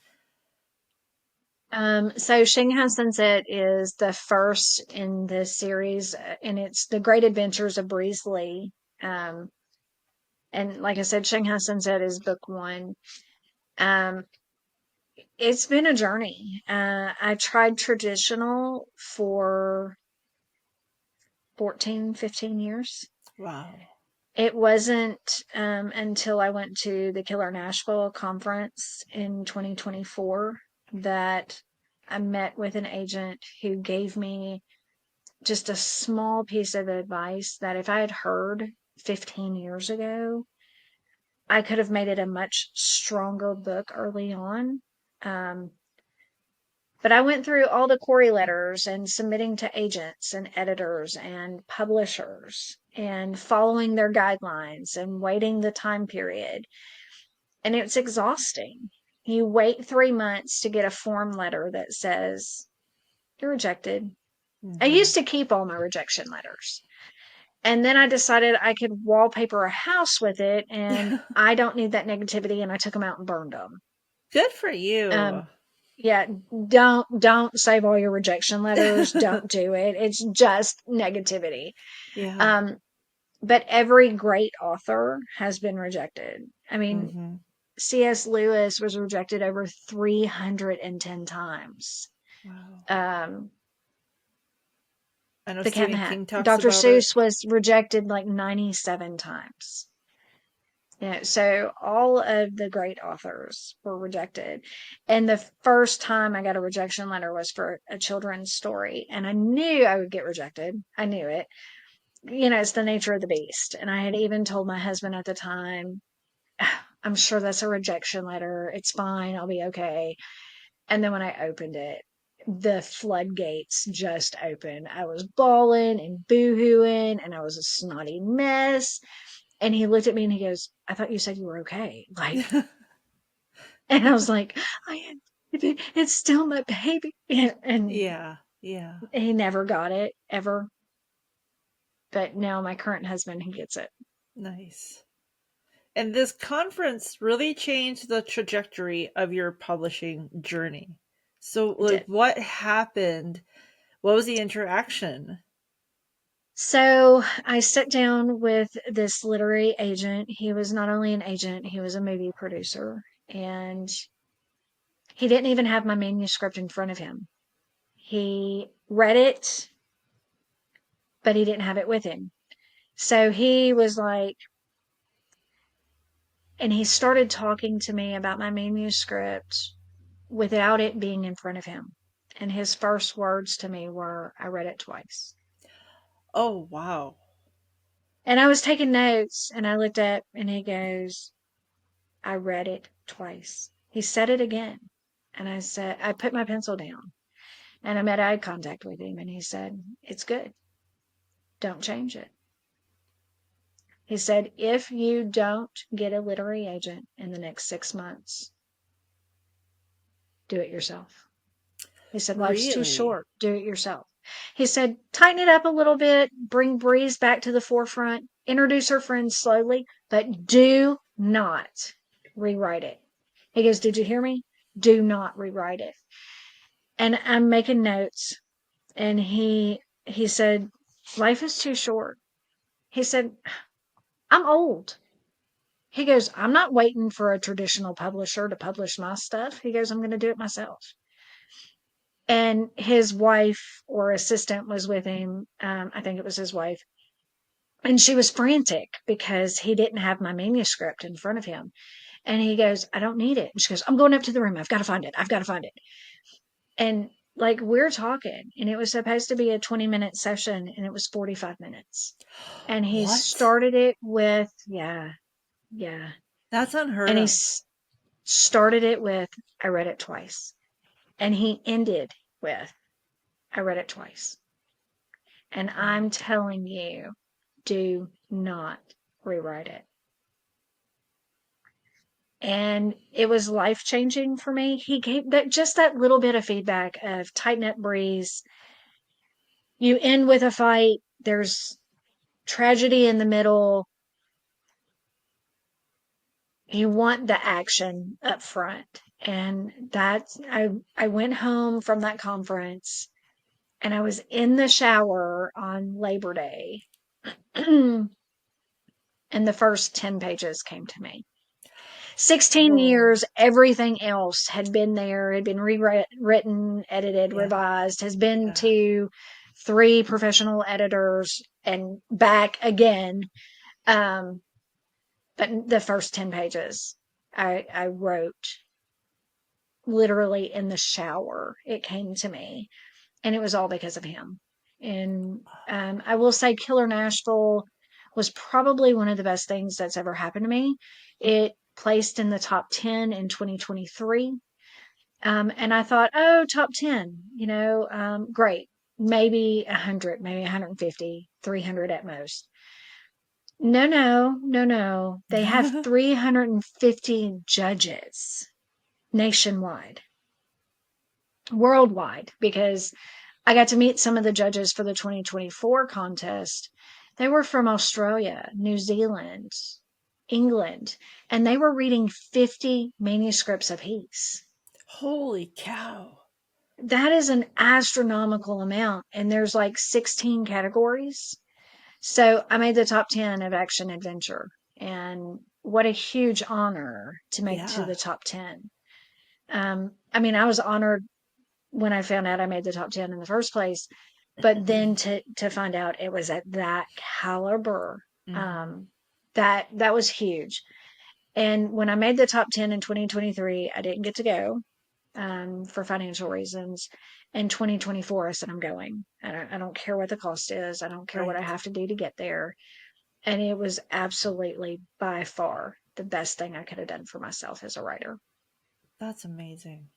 So Shanghai Sunset is the first in this series, and it's the Great Adventures of Breeze Lee. Um, and like I said, Shanghai Sunset is book one. Um, it's been a journey. I tried traditional for 14, 15 years. wow. It wasn't until I went to the Killer Nashville conference in 2024 that I met with an agent who gave me just a small piece of advice that if I had heard 15 years ago, I could have made it a much stronger book early on. Um, but I went through all the query letters and submitting to agents and editors and publishers and following their guidelines and waiting the time period. And it's exhausting. You wait 3 months to get a form letter that says, "You're rejected." I Hmm. used to keep all my rejection letters. And then I decided I could wallpaper a house with it, and I don't need that negativity. And I took them out and burned them. Good for you. Um, yeah, don't save all your rejection letters. Don't do it. It's just negativity. Yeah. Um, but every great author has been rejected. I mean, Hmm. C.S. Lewis was rejected over 310 times. Wow. Um, I know the Cat in the Stephen Hat. King talks Dr. about it. Seuss was rejected like 97 times. So all of the great authors were rejected. And the first time I got a rejection letter was for a children's story. And I knew I would get rejected. I knew it. It's the nature of the beast. And I had even told my husband at the time, "I'm sure that's a rejection letter. It's fine. I'll be okay." And then when I opened it, the floodgates just opened. I was bawling and boohooing, and I was a snotty mess. And he looked at me and he goes, "I thought you said you were okay." Like, and I was like, "I am. It's still my baby." And Yeah. Yeah. he never got it ever. But now my current husband, he gets it. Nice. And this conference really changed the trajectory of your publishing journey. So, It like, did. what happened? What was the interaction? So I sat down with this literary agent. He was not only an agent, he was a movie producer. And he didn't even have my manuscript in front of him. He read it, but he didn't have it with him. So he was like, and he started talking to me about my manuscript without it being in front of him. And his first words to me were, "I read it twice." Oh, wow. And I was taking notes, and I looked up and he goes, "I read it twice." He said it again. And I put my pencil down and I made eye contact with him, and he said, "It's good. Don't change it." He said, "If you don't get a literary agent in the next 6 months, do it yourself." He said, "Life's too Really? short. Do it yourself." He said, "Tighten it up a little bit, bring Breeze back to the forefront, introduce her friends slowly, but do not rewrite it." He goes, "Did you hear me? Do not rewrite it." And I'm making notes. And he said, "Life is too short." He said, "I'm old." He goes, "I'm not waiting for a traditional publisher to publish my stuff." He goes, "I'm going to do it myself." And his wife or assistant was with him. I think it was his wife. And she was frantic because he didn't have my manuscript in front of him. And he goes, "I don't need it." And she goes, "I'm going up to the room. I've got to find it. I've got to find it." And Like we're talking, and it was supposed to be a 20-minute session, and it was 45 minutes. And he What? started it with, yeah, yeah. That's unheard And he of. started it with, I read it twice. And he ended with, I read it twice. And Wow. I'm telling you, do not rewrite it. And it was life changing for me. He gave that just that little bit of feedback of tighten up, breeze. You end with a fight. There's tragedy in the middle. You want the action up front. And I went home from that conference and I was in the shower on Labor Day. And the first 10 pages came to me. 16 Whoa. years, everything else had been there, had been rewritten, edited, Yeah. revised, has been Yeah. to 3 professional editors and back again. Um, but the first 10 pages I wrote literally in the shower. It came to me, and it was all because of him. And I will say, Killer Nashville was probably one of the best things that's ever happened to me. It placed in the top 10 in 2023. And I thought, oh, top 10, great. Maybe 100, maybe 150, 300 at most. No, no, no, no. They have 350 judges nationwide, worldwide, because I got to meet some of the judges for the 2024 contest. They were from Australia, New Zealand, England, and they were reading 50 manuscripts apiece. Holy cow. That is an astronomical amount, and there's like 16 categories. So I made the top 10 of action adventure, and what a huge honor to make to Yeah. the top 10. I mean, I was honored when I found out I made the top 10 in the first place, but then to find out it was at that caliber, Hmm. um, that was huge. And when I made the top 10 in 2023, I didn't get to go, for financial reasons. In 2024, I said, I'm going. I don't care what the cost is. I don't care what I Right. have to do to get there. And it was absolutely by far the best thing I could have done for myself as a writer. That's amazing.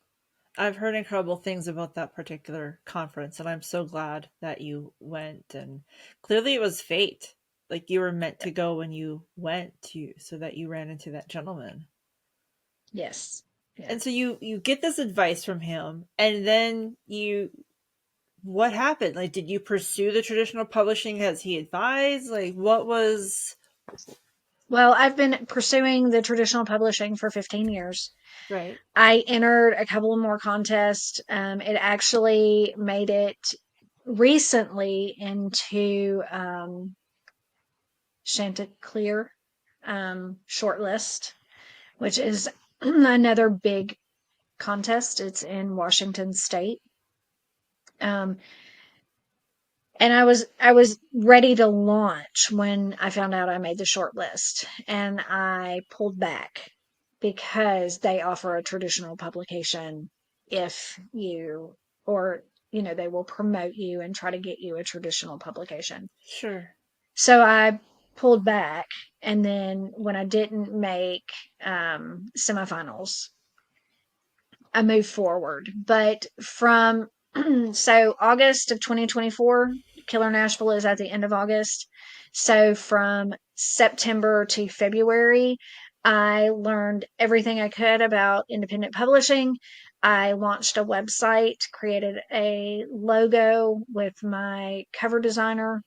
I've heard incredible things about that particular conference, and I'm so glad that you went. And clearly, it was fate. Like you were meant to go when you went to, so that you ran into that gentleman. Yes. Yeah. And so you get this advice from him, and then what happened? Like, did you pursue the traditional publishing as he advised? Like, what was Well, I've been pursuing the traditional publishing for 15 years. right? I entered a couple of more contests. It actually made it recently into Chanticleer shortlist, which is another big contest. It's in Washington State. Um, and I was ready to launch when I found out I made the short list, and I pulled back because they offer a traditional publication if you or they will promote you and try to get you a traditional publication. Sure. So I pulled back, and then when I didn't make semifinals, I moved forward. But from so August of 2024, Killer Nashville is at the end of August. So from September to February, I learned everything I could about independent publishing. I launched a website, created a logo with my cover designer,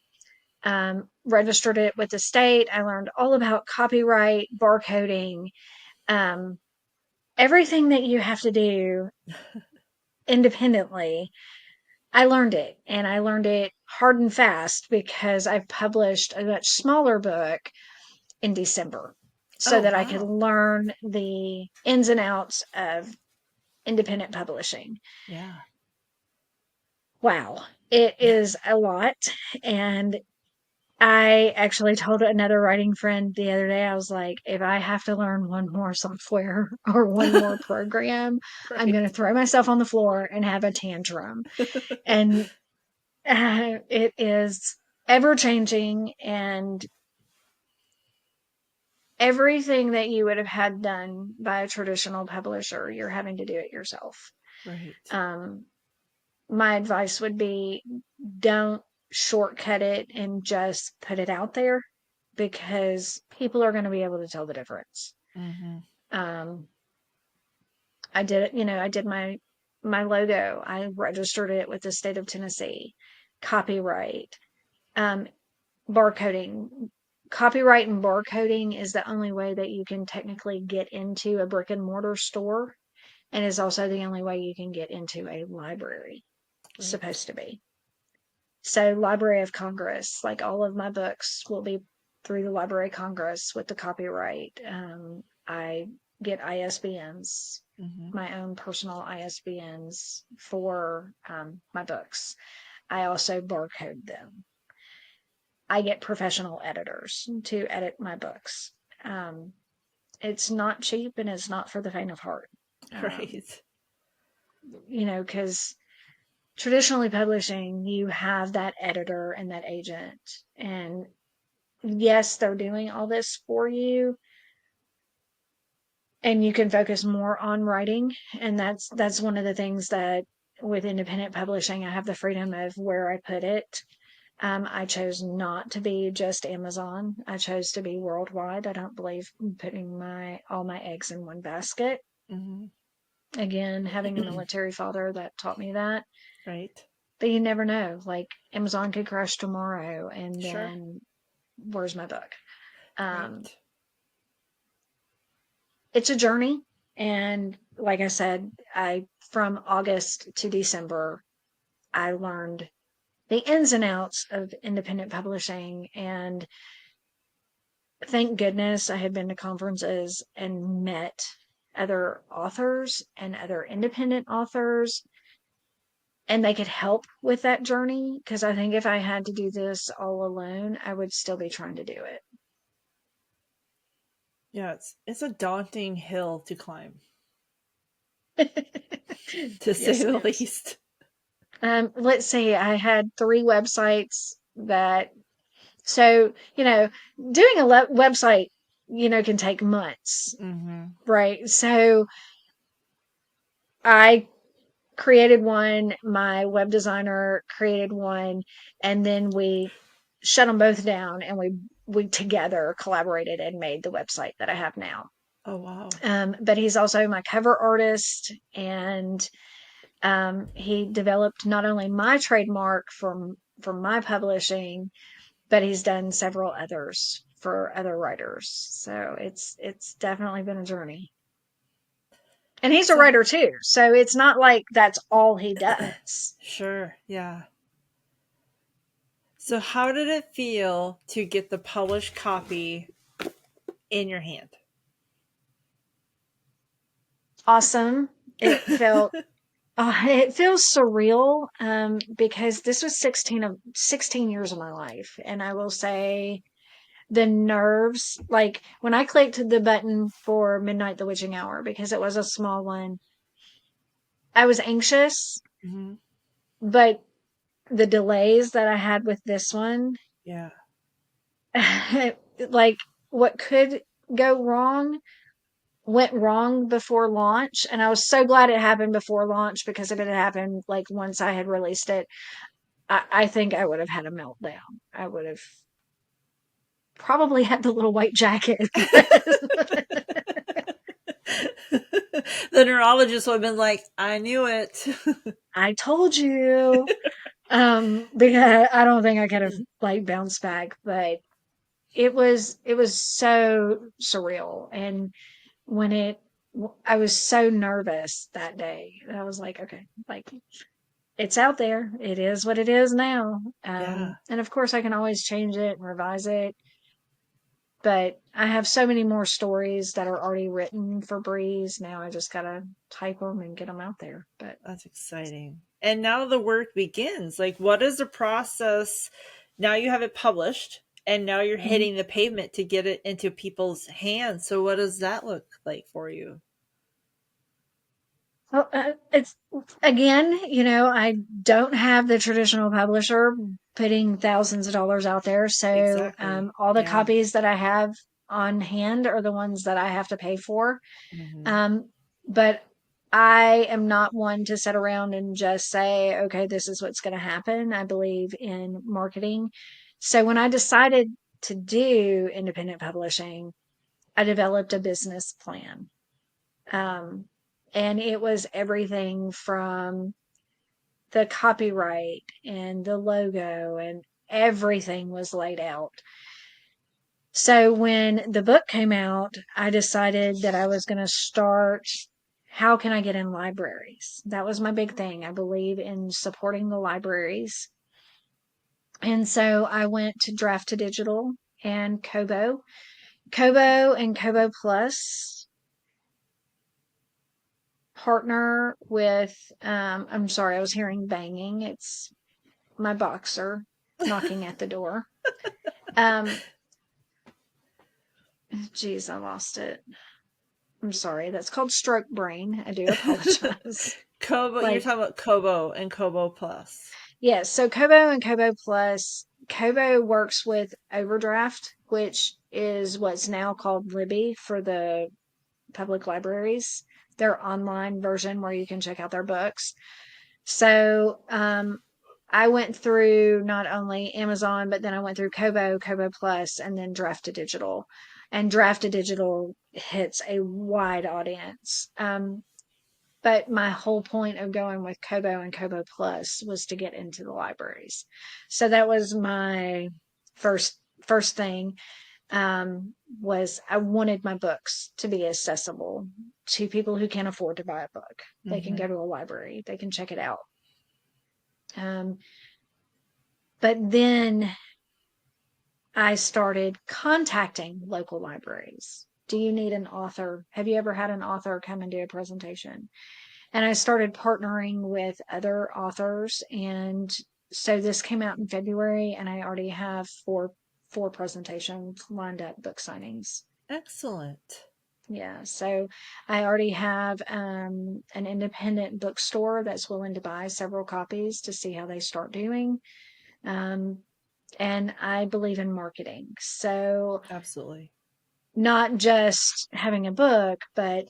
registered it with the state. I learned all about copyright, barcoding, um, everything that you have to do independently. I learned it, and I learned it hard and fast because I published a much smaller book in December so Oh that I could wow. learn the ins and outs of independent publishing. Yeah. Wow, it Yeah. is a lot. And I actually told another writing friend the other day, I was like, if I have to learn one more software or one more program, I'm going to Right. throw myself on the floor and have a tantrum. And it is ever changing, and everything that you would have had done by a traditional publisher, you're having to do it yourself. Right. Um, my advice would be, don't shortcut it and just put it out there, because people are going to be able to tell the difference. Mm-hmm. Um, I did it, I did my logo. I registered it with the state of Tennessee. Copyright, um, barcoding. Copyright and barcoding is the only way that you can technically get into a brick and mortar store, and is also the only way you can get into a library. Right. Supposed to be. So, Library of Congress, like all of my books will be through the Library of Congress with the copyright. I get ISBNs, Mm-hmm. my own personal ISBNs for my books. I also barcode them. I get professional editors to edit my books. Um, it's not cheap, and it's not for the faint of heart. Um, Right. because traditionally publishing, you have that editor and that agent. And yes, they're doing all this for you, and you can focus more on writing. And that's one of the things that, with independent publishing, I have the freedom of where I put it. I chose not to be just Amazon. I chose to be worldwide. I don't believe in putting all my eggs in one basket. Mm-hmm. Again, having a military father, that taught me that. Right. But you never know. Like, Amazon could crash tomorrow, and Sure. then where's my book? Um, Right. it's a journey. And like I said, from August to December, I learned the ins and outs of independent publishing. And thank goodness I had been to conferences and met other authors and other independent authors, and they could help with that journey. Because I think if I had to do this all alone, I would still be trying to do Yeah, it's a daunting hill to climb, it. to say Yes, it the is. least. Let's see, I had 3 websites that, so, doing a website, can take months, Mm-hmm. right? So I created one, my web designer created one, and then we shut them both down, and we together collaborated and made the website that I have now. Oh wow. But he's also my cover artist, and he developed not only my trademark from my publishing, but he's done several others for other writers. So it's definitely been a journey. And he's a So writer too. So it's not like that's all he does. sure, yeah. So how did it feel to get the published copy in your hand? Awesome. It felt it feels surreal, because this was 16 years of my life. And I will say, the nerves, like when I clicked the button for Midnight the Witching Hour, because it was a small one, I was anxious. Mm-hmm. But the delays that I had with this one, Yeah. like, what could go wrong went wrong before launch. And I was so glad it happened before launch, because if it had happened like once I had released it, I think I would have had a meltdown. I would have probably had the little white jacket. The neurologist would have been like, I knew it. I told you. Because I don't think I could have like bounced back, but it was so surreal. And when I was so nervous that day. I was like, okay, like, it's out there. It is what it is now. Yeah, And of course I can always change it and revise it. But I have so many more stories that are already written for Breeze. Now I just gotta type them and get them out there. But that's exciting. And now the work begins. Like, what is the process? Now you have it published. And now you're Mhm. hitting the pavement to get it into people's hands. So what does that look like for you? Well, it's again, I don't have the traditional publisher putting thousands of dollars out there. So Exactly. all the Yeah. copies that I have on hand are the ones that I have to pay for. Hmm. Um, but I am not one to sit around and just say, okay, this is what's going to happen. I believe in marketing. So when I decided to do independent publishing, I developed a business plan. Um, and it was everything from the copyright and the logo, and everything was laid out. So when the book came out, I decided that I was going to start. How can I get in libraries? That was my big thing. I believe in supporting the libraries. And so I went to Draft to Digital and Kobo. Kobo and Kobo Plus partner with, I'm sorry, I was hearing banging. It's my boxer knocking at the door. Um, Geez, I lost it. I'm sorry. That's called stroke brain. I do apologize. Kobo, you're Like, talking about Kobo and Kobo Plus. yes. So Kobo and Kobo Plus, Kobo works with Overdraft, which is what's now called Libby for the public libraries, their online version where you can check out their books. So, I went through not only Amazon, but then I went through Kobo, Kobo Plus, and then Draft to Digital. And Draft to Digital hits a wide audience. But my whole point of going with Kobo and Kobo Plus was to get into the libraries. So that was my first thing. Was I wanted my books to be accessible to people who can't afford to buy a book. They can Hmm. go to a library, they can check it out. Um, but then I started contacting local libraries. Do you need an author? Have you ever had an author come and do a presentation? And I started partnering with other authors. And so this came out in February, and I already have four presentations lined up, book signings. Excellent. Yeah, so I already have an independent bookstore that's willing to buy several copies to see how they start doing. Um, and I believe in marketing. So Absolutely. not just having a book, but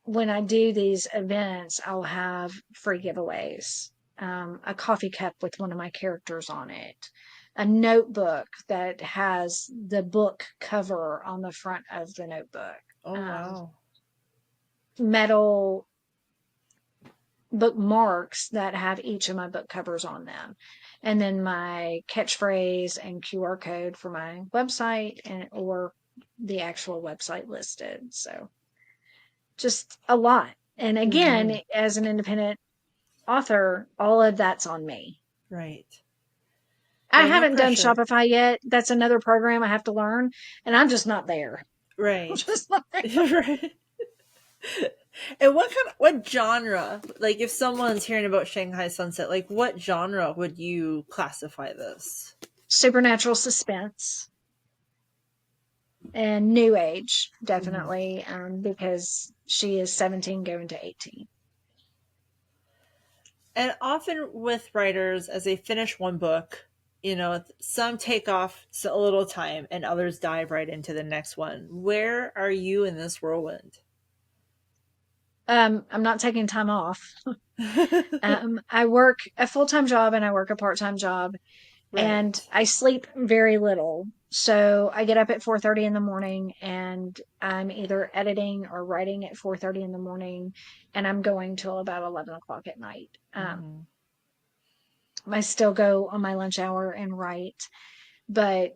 when I do these events, I'll have free giveaways, a coffee cup with one of my characters on it, a notebook that has the book cover on the front of the notebook, Oh, um, wow. metal bookmarks that have each of my book covers on them, and then my catchphrase and QR code for my website and or the actual website listed. So just a lot. And Hmm. again, as an independent author, all of that's on me. Right. I Right. No haven't done pressure. Shopify yet. That's another program I have to learn, and I'm just not there. I'm Right. just not there. Right. And what genre, like if someone's hearing about Shanghai Sunset, like what genre would you classify this? Supernatural suspense and new age, Hmm. definitely, because she is 17 going to 18. And often with writers, as they finish one book, some take off a little time and others dive right into the next one. Where are you in this whirlwind? I'm not taking time off. I work a full time job and I work a part time job, and Right. I sleep very little. So I get up at 4:30 in the morning, and I'm either editing or writing at 4:30 in the morning, and I'm going till about 11 o'clock at night. Hmm. I still go on my lunch hour and write, but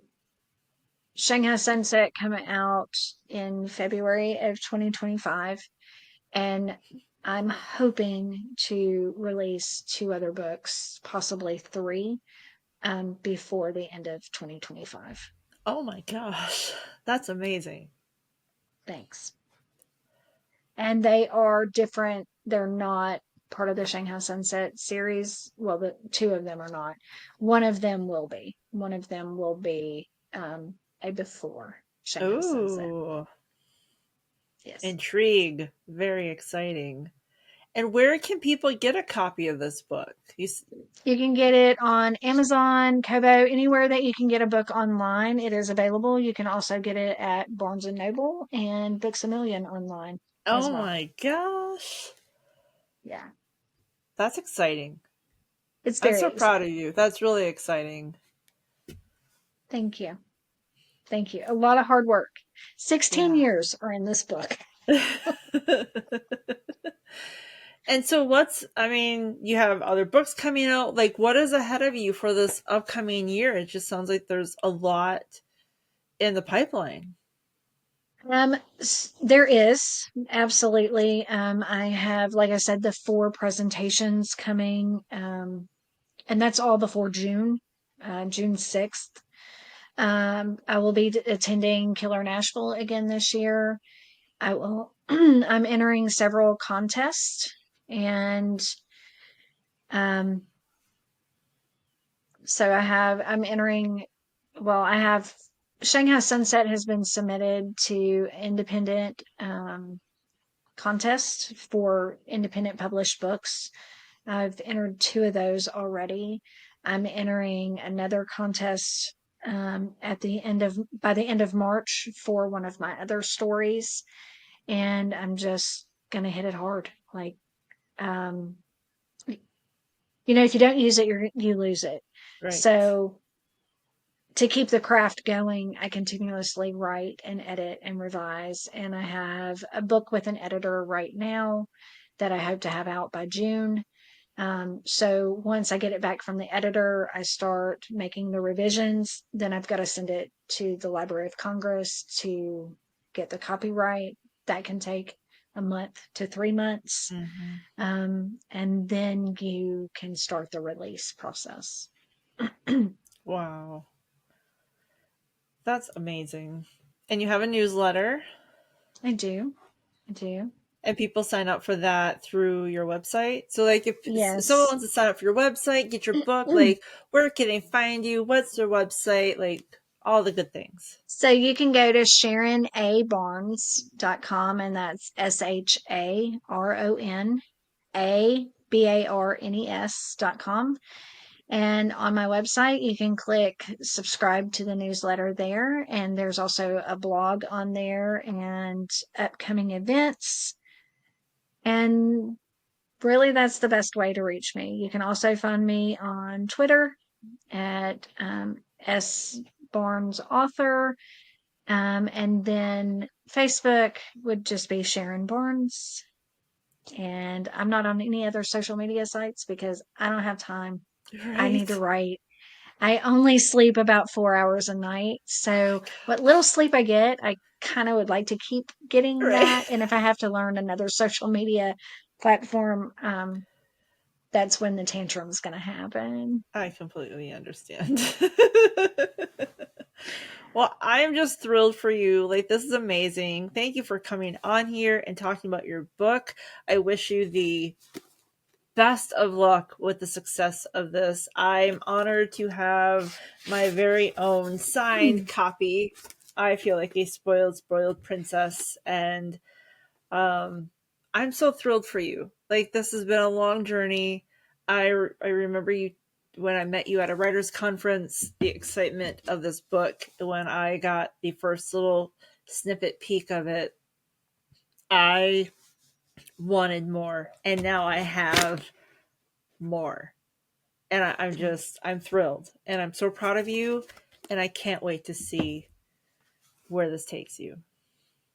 Shanghai Sunset coming out in February of 2025, and I'm hoping to release two other books, possibly three, before the end of 2025. Oh my gosh, that's amazing. Thanks. And they are different. They're not part of the Shanghai Sunset series. Well, the two of them are not. One of them will be. One of them will be a before Shanghai Sunset. Oh, Yes. intrigue. Very exciting. And where can people get a copy of this book? You can get it on Amazon, Kobo, anywhere that you can get a book online. It is available. You can also get it at Barnes and Noble and Books a Million online as Oh well. my gosh. Yeah, That's exciting. it's I'm very so proud of exciting. you. That's really exciting. Thank you. Thank you. A lot of hard work. 16 Yeah. years are in this book. And so I mean, you have other books coming out. Like, what is ahead of you for this upcoming year? It just sounds like there's a lot in the pipeline. There is absolutely. I have, like I said, the 4 presentations coming, and that's all before June, June 6th. I will be attending Killer Nashville again this year. I will, I'm entering several contests, and um, so I'm entering, well, I have Shanghai Sunset has been submitted to independent contest for independent published books. I've entered 2 of those already. I'm entering another contest by the end of March for one of my other stories, and I'm just gonna hit it hard. Like, um, if you don't use it, you lose it. Right. So to keep the craft going, I continuously write and edit and revise. And I have a book with an editor right now that I hope to have out by June. So once I get it back from the editor, I start making the revisions. Then I've got to send it to the Library of Congress to get the copyright. That can take a month to 3 months. Hmm. And then you can start the release process. Wow. That's amazing. And you have a newsletter, I do. I do. and people sign up for that through your website. So, like, if someone Yes. wants to sign up for your website, get your book, like, where can they find you? What's their website? Like, all the good things. So you can go to SharonABarnes.com, and that's SharonABarnes.com. And on my website, you can click subscribe to the newsletter there. And there's also a blog on there and upcoming events. And really, that's the best way to reach me. You can also find me on Twitter at S Barnes Author. And then Facebook would just be Sharon Barnes. And I'm not on any other social media sites because I don't have time. I need to Right. write. I only sleep about 4 hours a night. Oh my So what little sleep I get, I kind of would like to keep getting God. Right. that. And if I have to learn another social media platform, that's when the tantrum's going to happen. I completely understand. Well, I'm just thrilled for you. Like, this is amazing. Thank you for coming on here and talking about your book. I wish you the best of luck with the success of this. I'm honored to have my very own signed copy. I feel like a spoiled princess, and um, I'm so thrilled for you. Like, this has been a long journey. I remember you when I met you at a writers conference, the excitement of this book when I got the first little snippet peek of it. I wanted more, and now I have more. And I'm thrilled, and I'm so proud of you, and I can't wait to see where this takes you.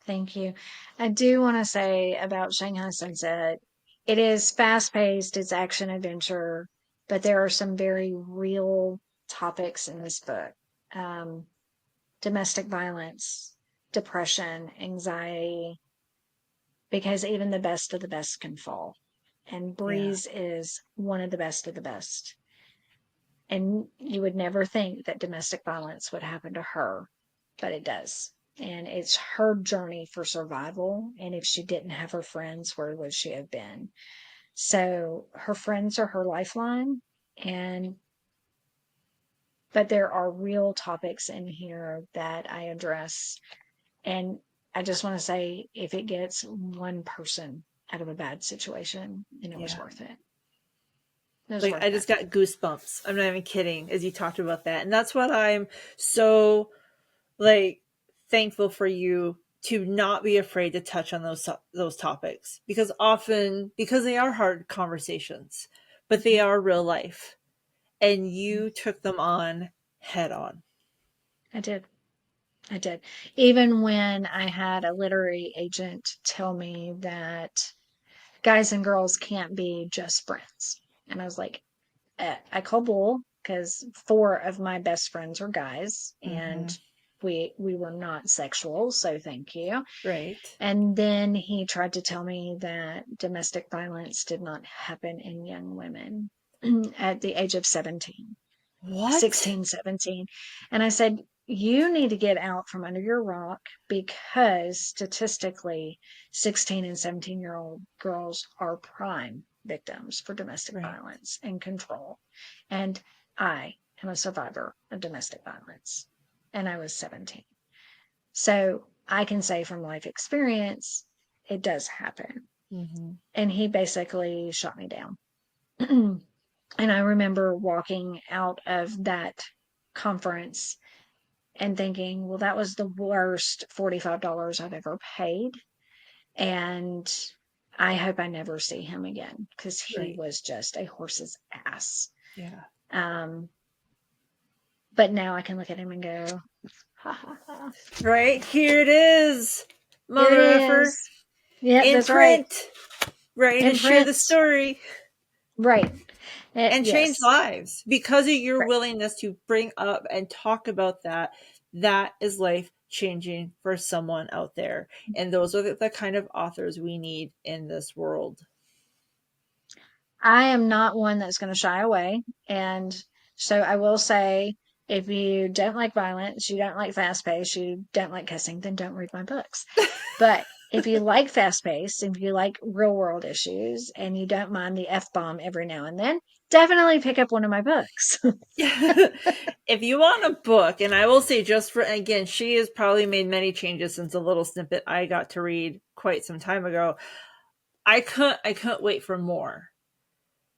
Thank you. I do want to say about Shanghai Sunset, it is fast paced, it's action adventure, but there are some very real topics in this book. Um, Domestic violence, depression, anxiety, because even the best of the best can fall. And Yeah. Breeze is one of the best of the best. And you would never think that domestic violence would happen to her, but it does. And it's her journey for survival. And if she didn't have her friends, where would she have been? So her friends are her lifeline. And but there are real topics in here that I address. And I just want to say, if it gets one person out of a bad situation, then it was Yeah. worth it. It was Like worth I it. just got goosebumps. I'm not even kidding as you talked about that. And that's what I'm so like thankful for you to not be afraid to touch on those topics because often because they are hard conversations, but they are real life and you took them on head on. I did. I did. Even when I had a literary agent tell me that guys and girls can't be just friends. And I was like, I call bull because four of my best friends are guys and Mm-hmm. we were not sexual. So thank you. Right. And then he tried to tell me that domestic violence did not happen in young women at the age of 17. What? 16, 17. And I said, you need to get out from under your rock because statistically, 16 and 17-year-old girls are prime victims for domestic Right. violence and control. And I am a survivor of domestic violence, and I was 17. So I can say from life experience, it does happen. Mm-hmm. And he basically shot me down. And I remember walking out of that conference and thinking, well, that was the worst $45 I've ever paid. And I hope I never see him again because he Right. was just a horse's ass. Yeah. Um, but now I can look at him and go, ha ha ha. Right. Here it is. Here it Mother effer is. Yep, in that's right. print. Ready to share the Imprints. story. Right. And change Yes. lives because of your Right. willingness to bring up and talk about that. That is life changing for someone out there. And those are the kind of authors we need in this world. I am not one that's going to shy away. And so I will say, if you don't like violence, you don't like fast pace, you don't like cussing, then don't read my books. But if you like fast pace, if you like real world issues, and you don't mind the F bomb every now and then, definitely pick up one of my books. If you want a book, and I will say just for again, she has probably made many changes since a little snippet I got to read quite some time ago. I couldn't wait for more.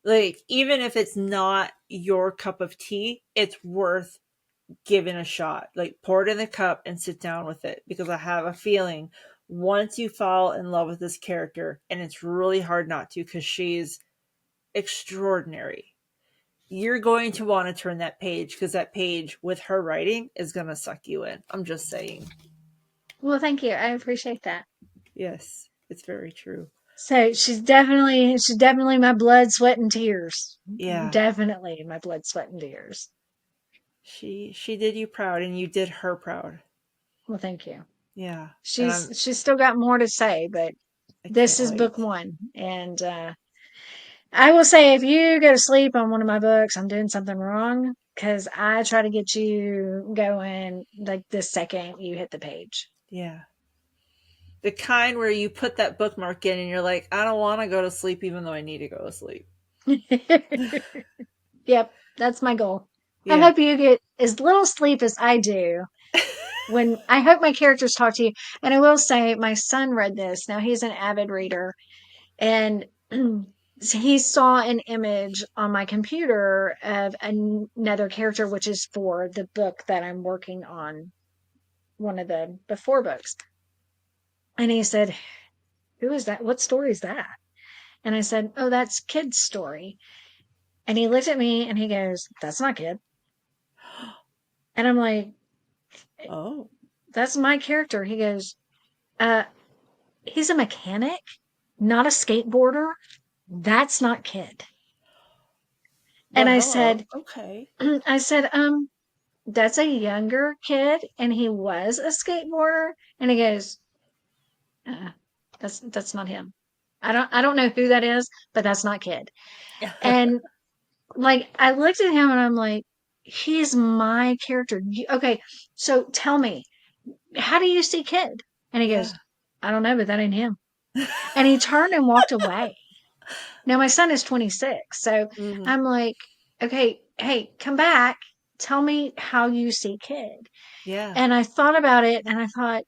Like even if it's not your cup of tea, it's worth giving a shot. Like pour it in the cup and sit down with it because I have a feeling once you fall in love with this character, and it's really hard not to because she's extraordinary, you're going to want to turn that page because that page with her writing is going to suck you in. I'm just saying. Well, thank you. I appreciate that. Yes, it's very true. So she's definitely my blood, sweat, and tears. Yeah, Definitely my blood, sweat, and tears. she did you proud, and you did her proud. Well, thank you. Yeah, and She's still got more to say, but I this can't is book wait. one. And I will say, if you go to sleep on one of my books, I'm doing something wrong because I try to get you going like the second you hit the page. Yeah, the kind where you put that bookmark in, and you're like, I don't want to go to sleep, even though I need to go to sleep. Yep, that's my goal. I Yeah. hope you get as little sleep as I do when I hope my characters talk to you. And I will say, my son read this. Now he's an avid reader, and he saw an image on my computer of another character, which is for the book that I'm working on, one of the before books. And he said, who is that? What story is that? And I said, oh, that's Kid's story. And he looked at me and he goes, that's not Kid. And I'm like, Oh. that's my character. He goes, uh, he's a mechanic, not a skateboarder. That's not Kid. And Well, I hello. said, Okay. I said, that's a younger kid and he was a skateboarder. And he goes, uh, that's not him. I don't know who that is, but that's not Kid. And like I looked at him and I'm like, he's my character. Okay, so tell me, how do you see Kid? And he goes, Yeah. I don't know, but that ain't him. And he turned and walked away. Now my son is 26, so Hmm. I'm like, okay, hey, come back. tell me how you see Kid. Yeah. And I thought about it and I thought,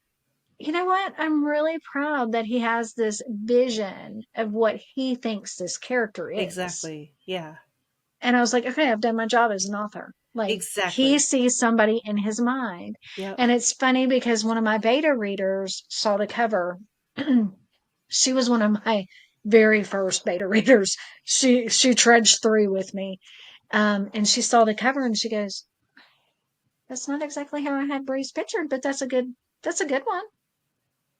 you know what? I'm really proud that he has this vision of what he thinks this character is. Exactly. Yeah. And I was like, okay, I've done my job as an author. Like he Exactly. sees somebody in his mind. Yep. And it's funny because one of my beta readers saw the cover. She was one of my very first beta readers. She trudged through with me. And she saw the cover and she goes, that's not exactly how I had Breeze pictured, but that's a good one.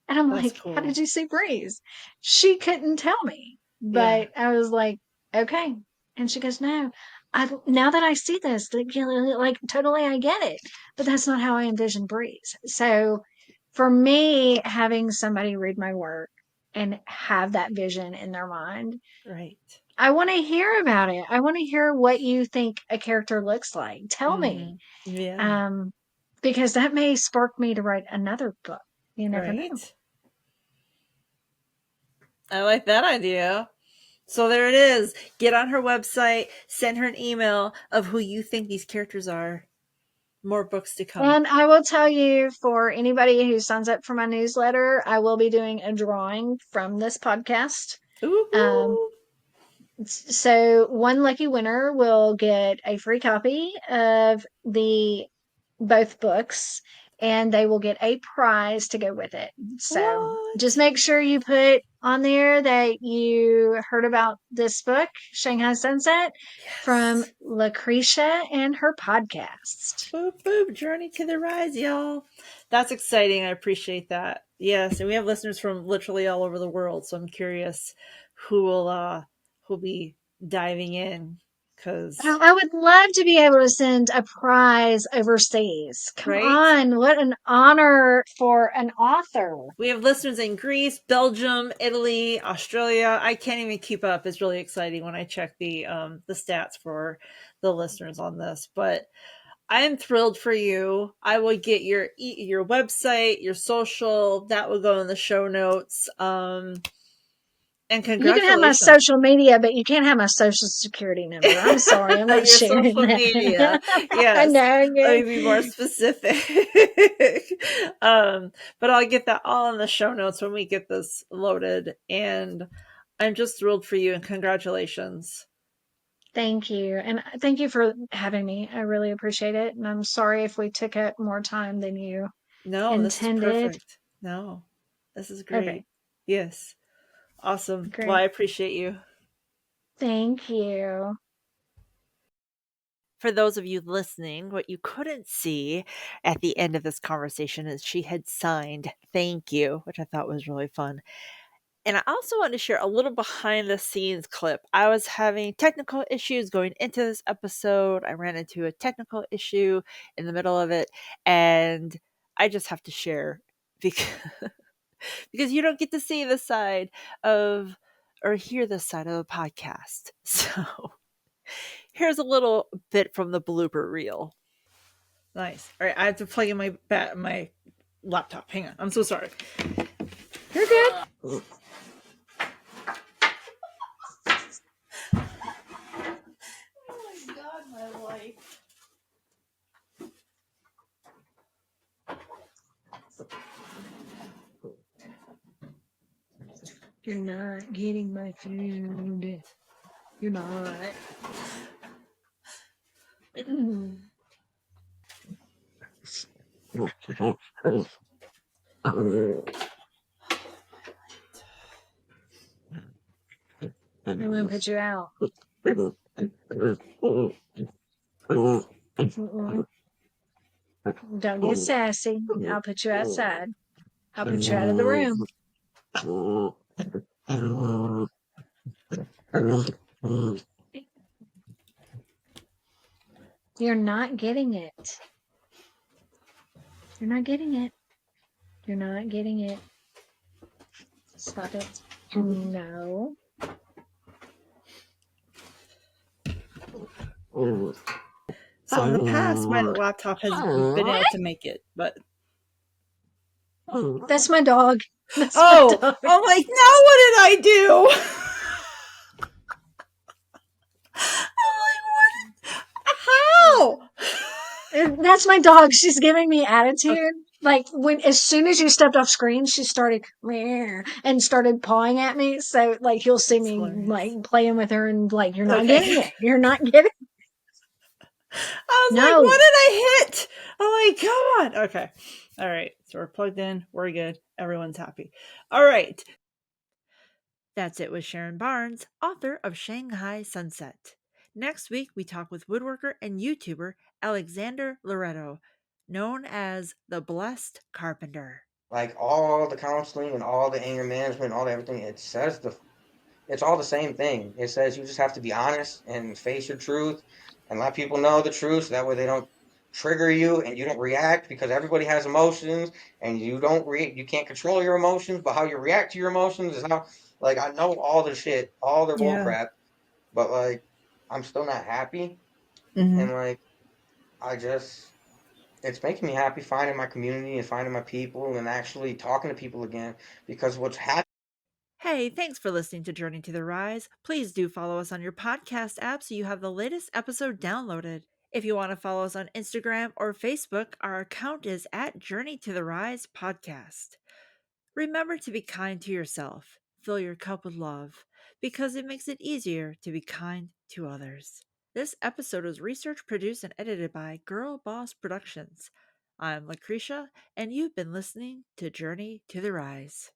And I'm That's like, how did cool. you see Breeze? She couldn't tell me, Yeah. but I was like, okay. And she goes, no, now that I see this, like totally, I get it, but that's not how I envision Breeze. So for me, having somebody read my work and have that vision in their mind, Right. I want to hear about it. I want to hear what you think a character looks like. Tell me. Mm-hmm. Yeah. Um, because that may spark me to write another book. You never know. Right. I like that idea. So there it is. Get on her website, send her an email of who you think these characters are. More books to come. And I will tell you, for anybody who signs up for my newsletter, I will be doing a drawing from this podcast. Um, Ooh. so one lucky winner will get a free copy of the both books, and they will get a prize to go with it. So just What? make sure you put on there that you heard about this book, Shanghai Sunset, from Yes. Lucretia and her podcast. Boop boop. Journey to the Rise, y'all. That's exciting. I appreciate that. Yes, and we have listeners from literally all over the world, so I'm curious who'll be diving in because I would love to be able to send a prize overseas. Come right? on, what an honor for an author. We have listeners in Greece, Belgium, Italy, Australia. I can't even keep up. It's really exciting when I check the stats for the listeners on this. But I am thrilled for you. I will get your website, your social. That will go in the show notes. And You can have my congratulations. social media, but you can't have my social security number. I'm sorry, I'm not Your sharing social media. that. I Yes. know. Let me be more specific. But I'll get that all in the show notes when we get this loaded. And I'm just thrilled for you and congratulations. Thank you. And thank you for having me. I really appreciate it. And I'm sorry if we took up more time than you No, this is intended. perfect. No, this is Okay, great. Yes. Awesome. Well, I great. appreciate you. Thank you. For those of you listening, what you couldn't see at the end of this conversation is she had signed thank you, which I thought was really fun. And I also want to share a little behind the scenes clip. I was having technical issues going into this episode. I ran into a technical issue in the middle of it. And I just have to share because, because you don't get to see the side of or hear the side of the podcast. So here's a little bit from the blooper reel. Nice. All right, I have to plug in my laptop. Hang on. I'm so sorry. You're good. Oh my god, my life. You're not getting my food. You're not. I'm gonna put you out. Mm-mm. Don't get sassy. I'll put you outside. I'll put you out of the room. You're not getting it. You're not getting it. You're not getting it. Stop it. No. So in the past, my laptop has been able to make it, but That's my dog. That's my oh, dog. oh my! Now what did I do? I'm like, what? How? That's my dog. She's giving me attitude. Like when, as soon as you stepped off screen, she started "Meow," and started pawing at me. So like you'll see That's me like hilarious. playing with her and like, you're not Okay. getting it. You're not getting it. I was like, what No. did I hit? I'm like, come on. Okay. All right. So we're plugged in. We're good. Everyone's happy. All right. That's it with Sharon Barnes, author of Shanghai Sunset. Next week, we talk with woodworker and YouTuber Alexander Loretto, known as the Blessed Carpenter. Like all the counseling and all the anger management, all the everything, it's all the same thing. It says you just have to be honest and face your truth and let people know the truth so that way they don't trigger you and you don't react because everybody has emotions and you don't you can't control your emotions, but how you react to your emotions is how like I know all the shit, all their bull Yeah. crap, but like I'm still not happy Mm-hmm. and like I just it's making me happy finding my community and finding my people and actually talking to people again because what's happening. Hey, thanks for listening to Journey to the Rise. Please do follow us on your podcast app so you have the latest episode downloaded. If you want to follow us on Instagram or Facebook, our account is at Journey to the Rise Podcast. Remember to be kind to yourself. Fill your cup with love because it makes it easier to be kind to others. This episode was research produced and edited by Girl Boss Productions. I'm Lucretia, and you've been listening to Journey to the Rise.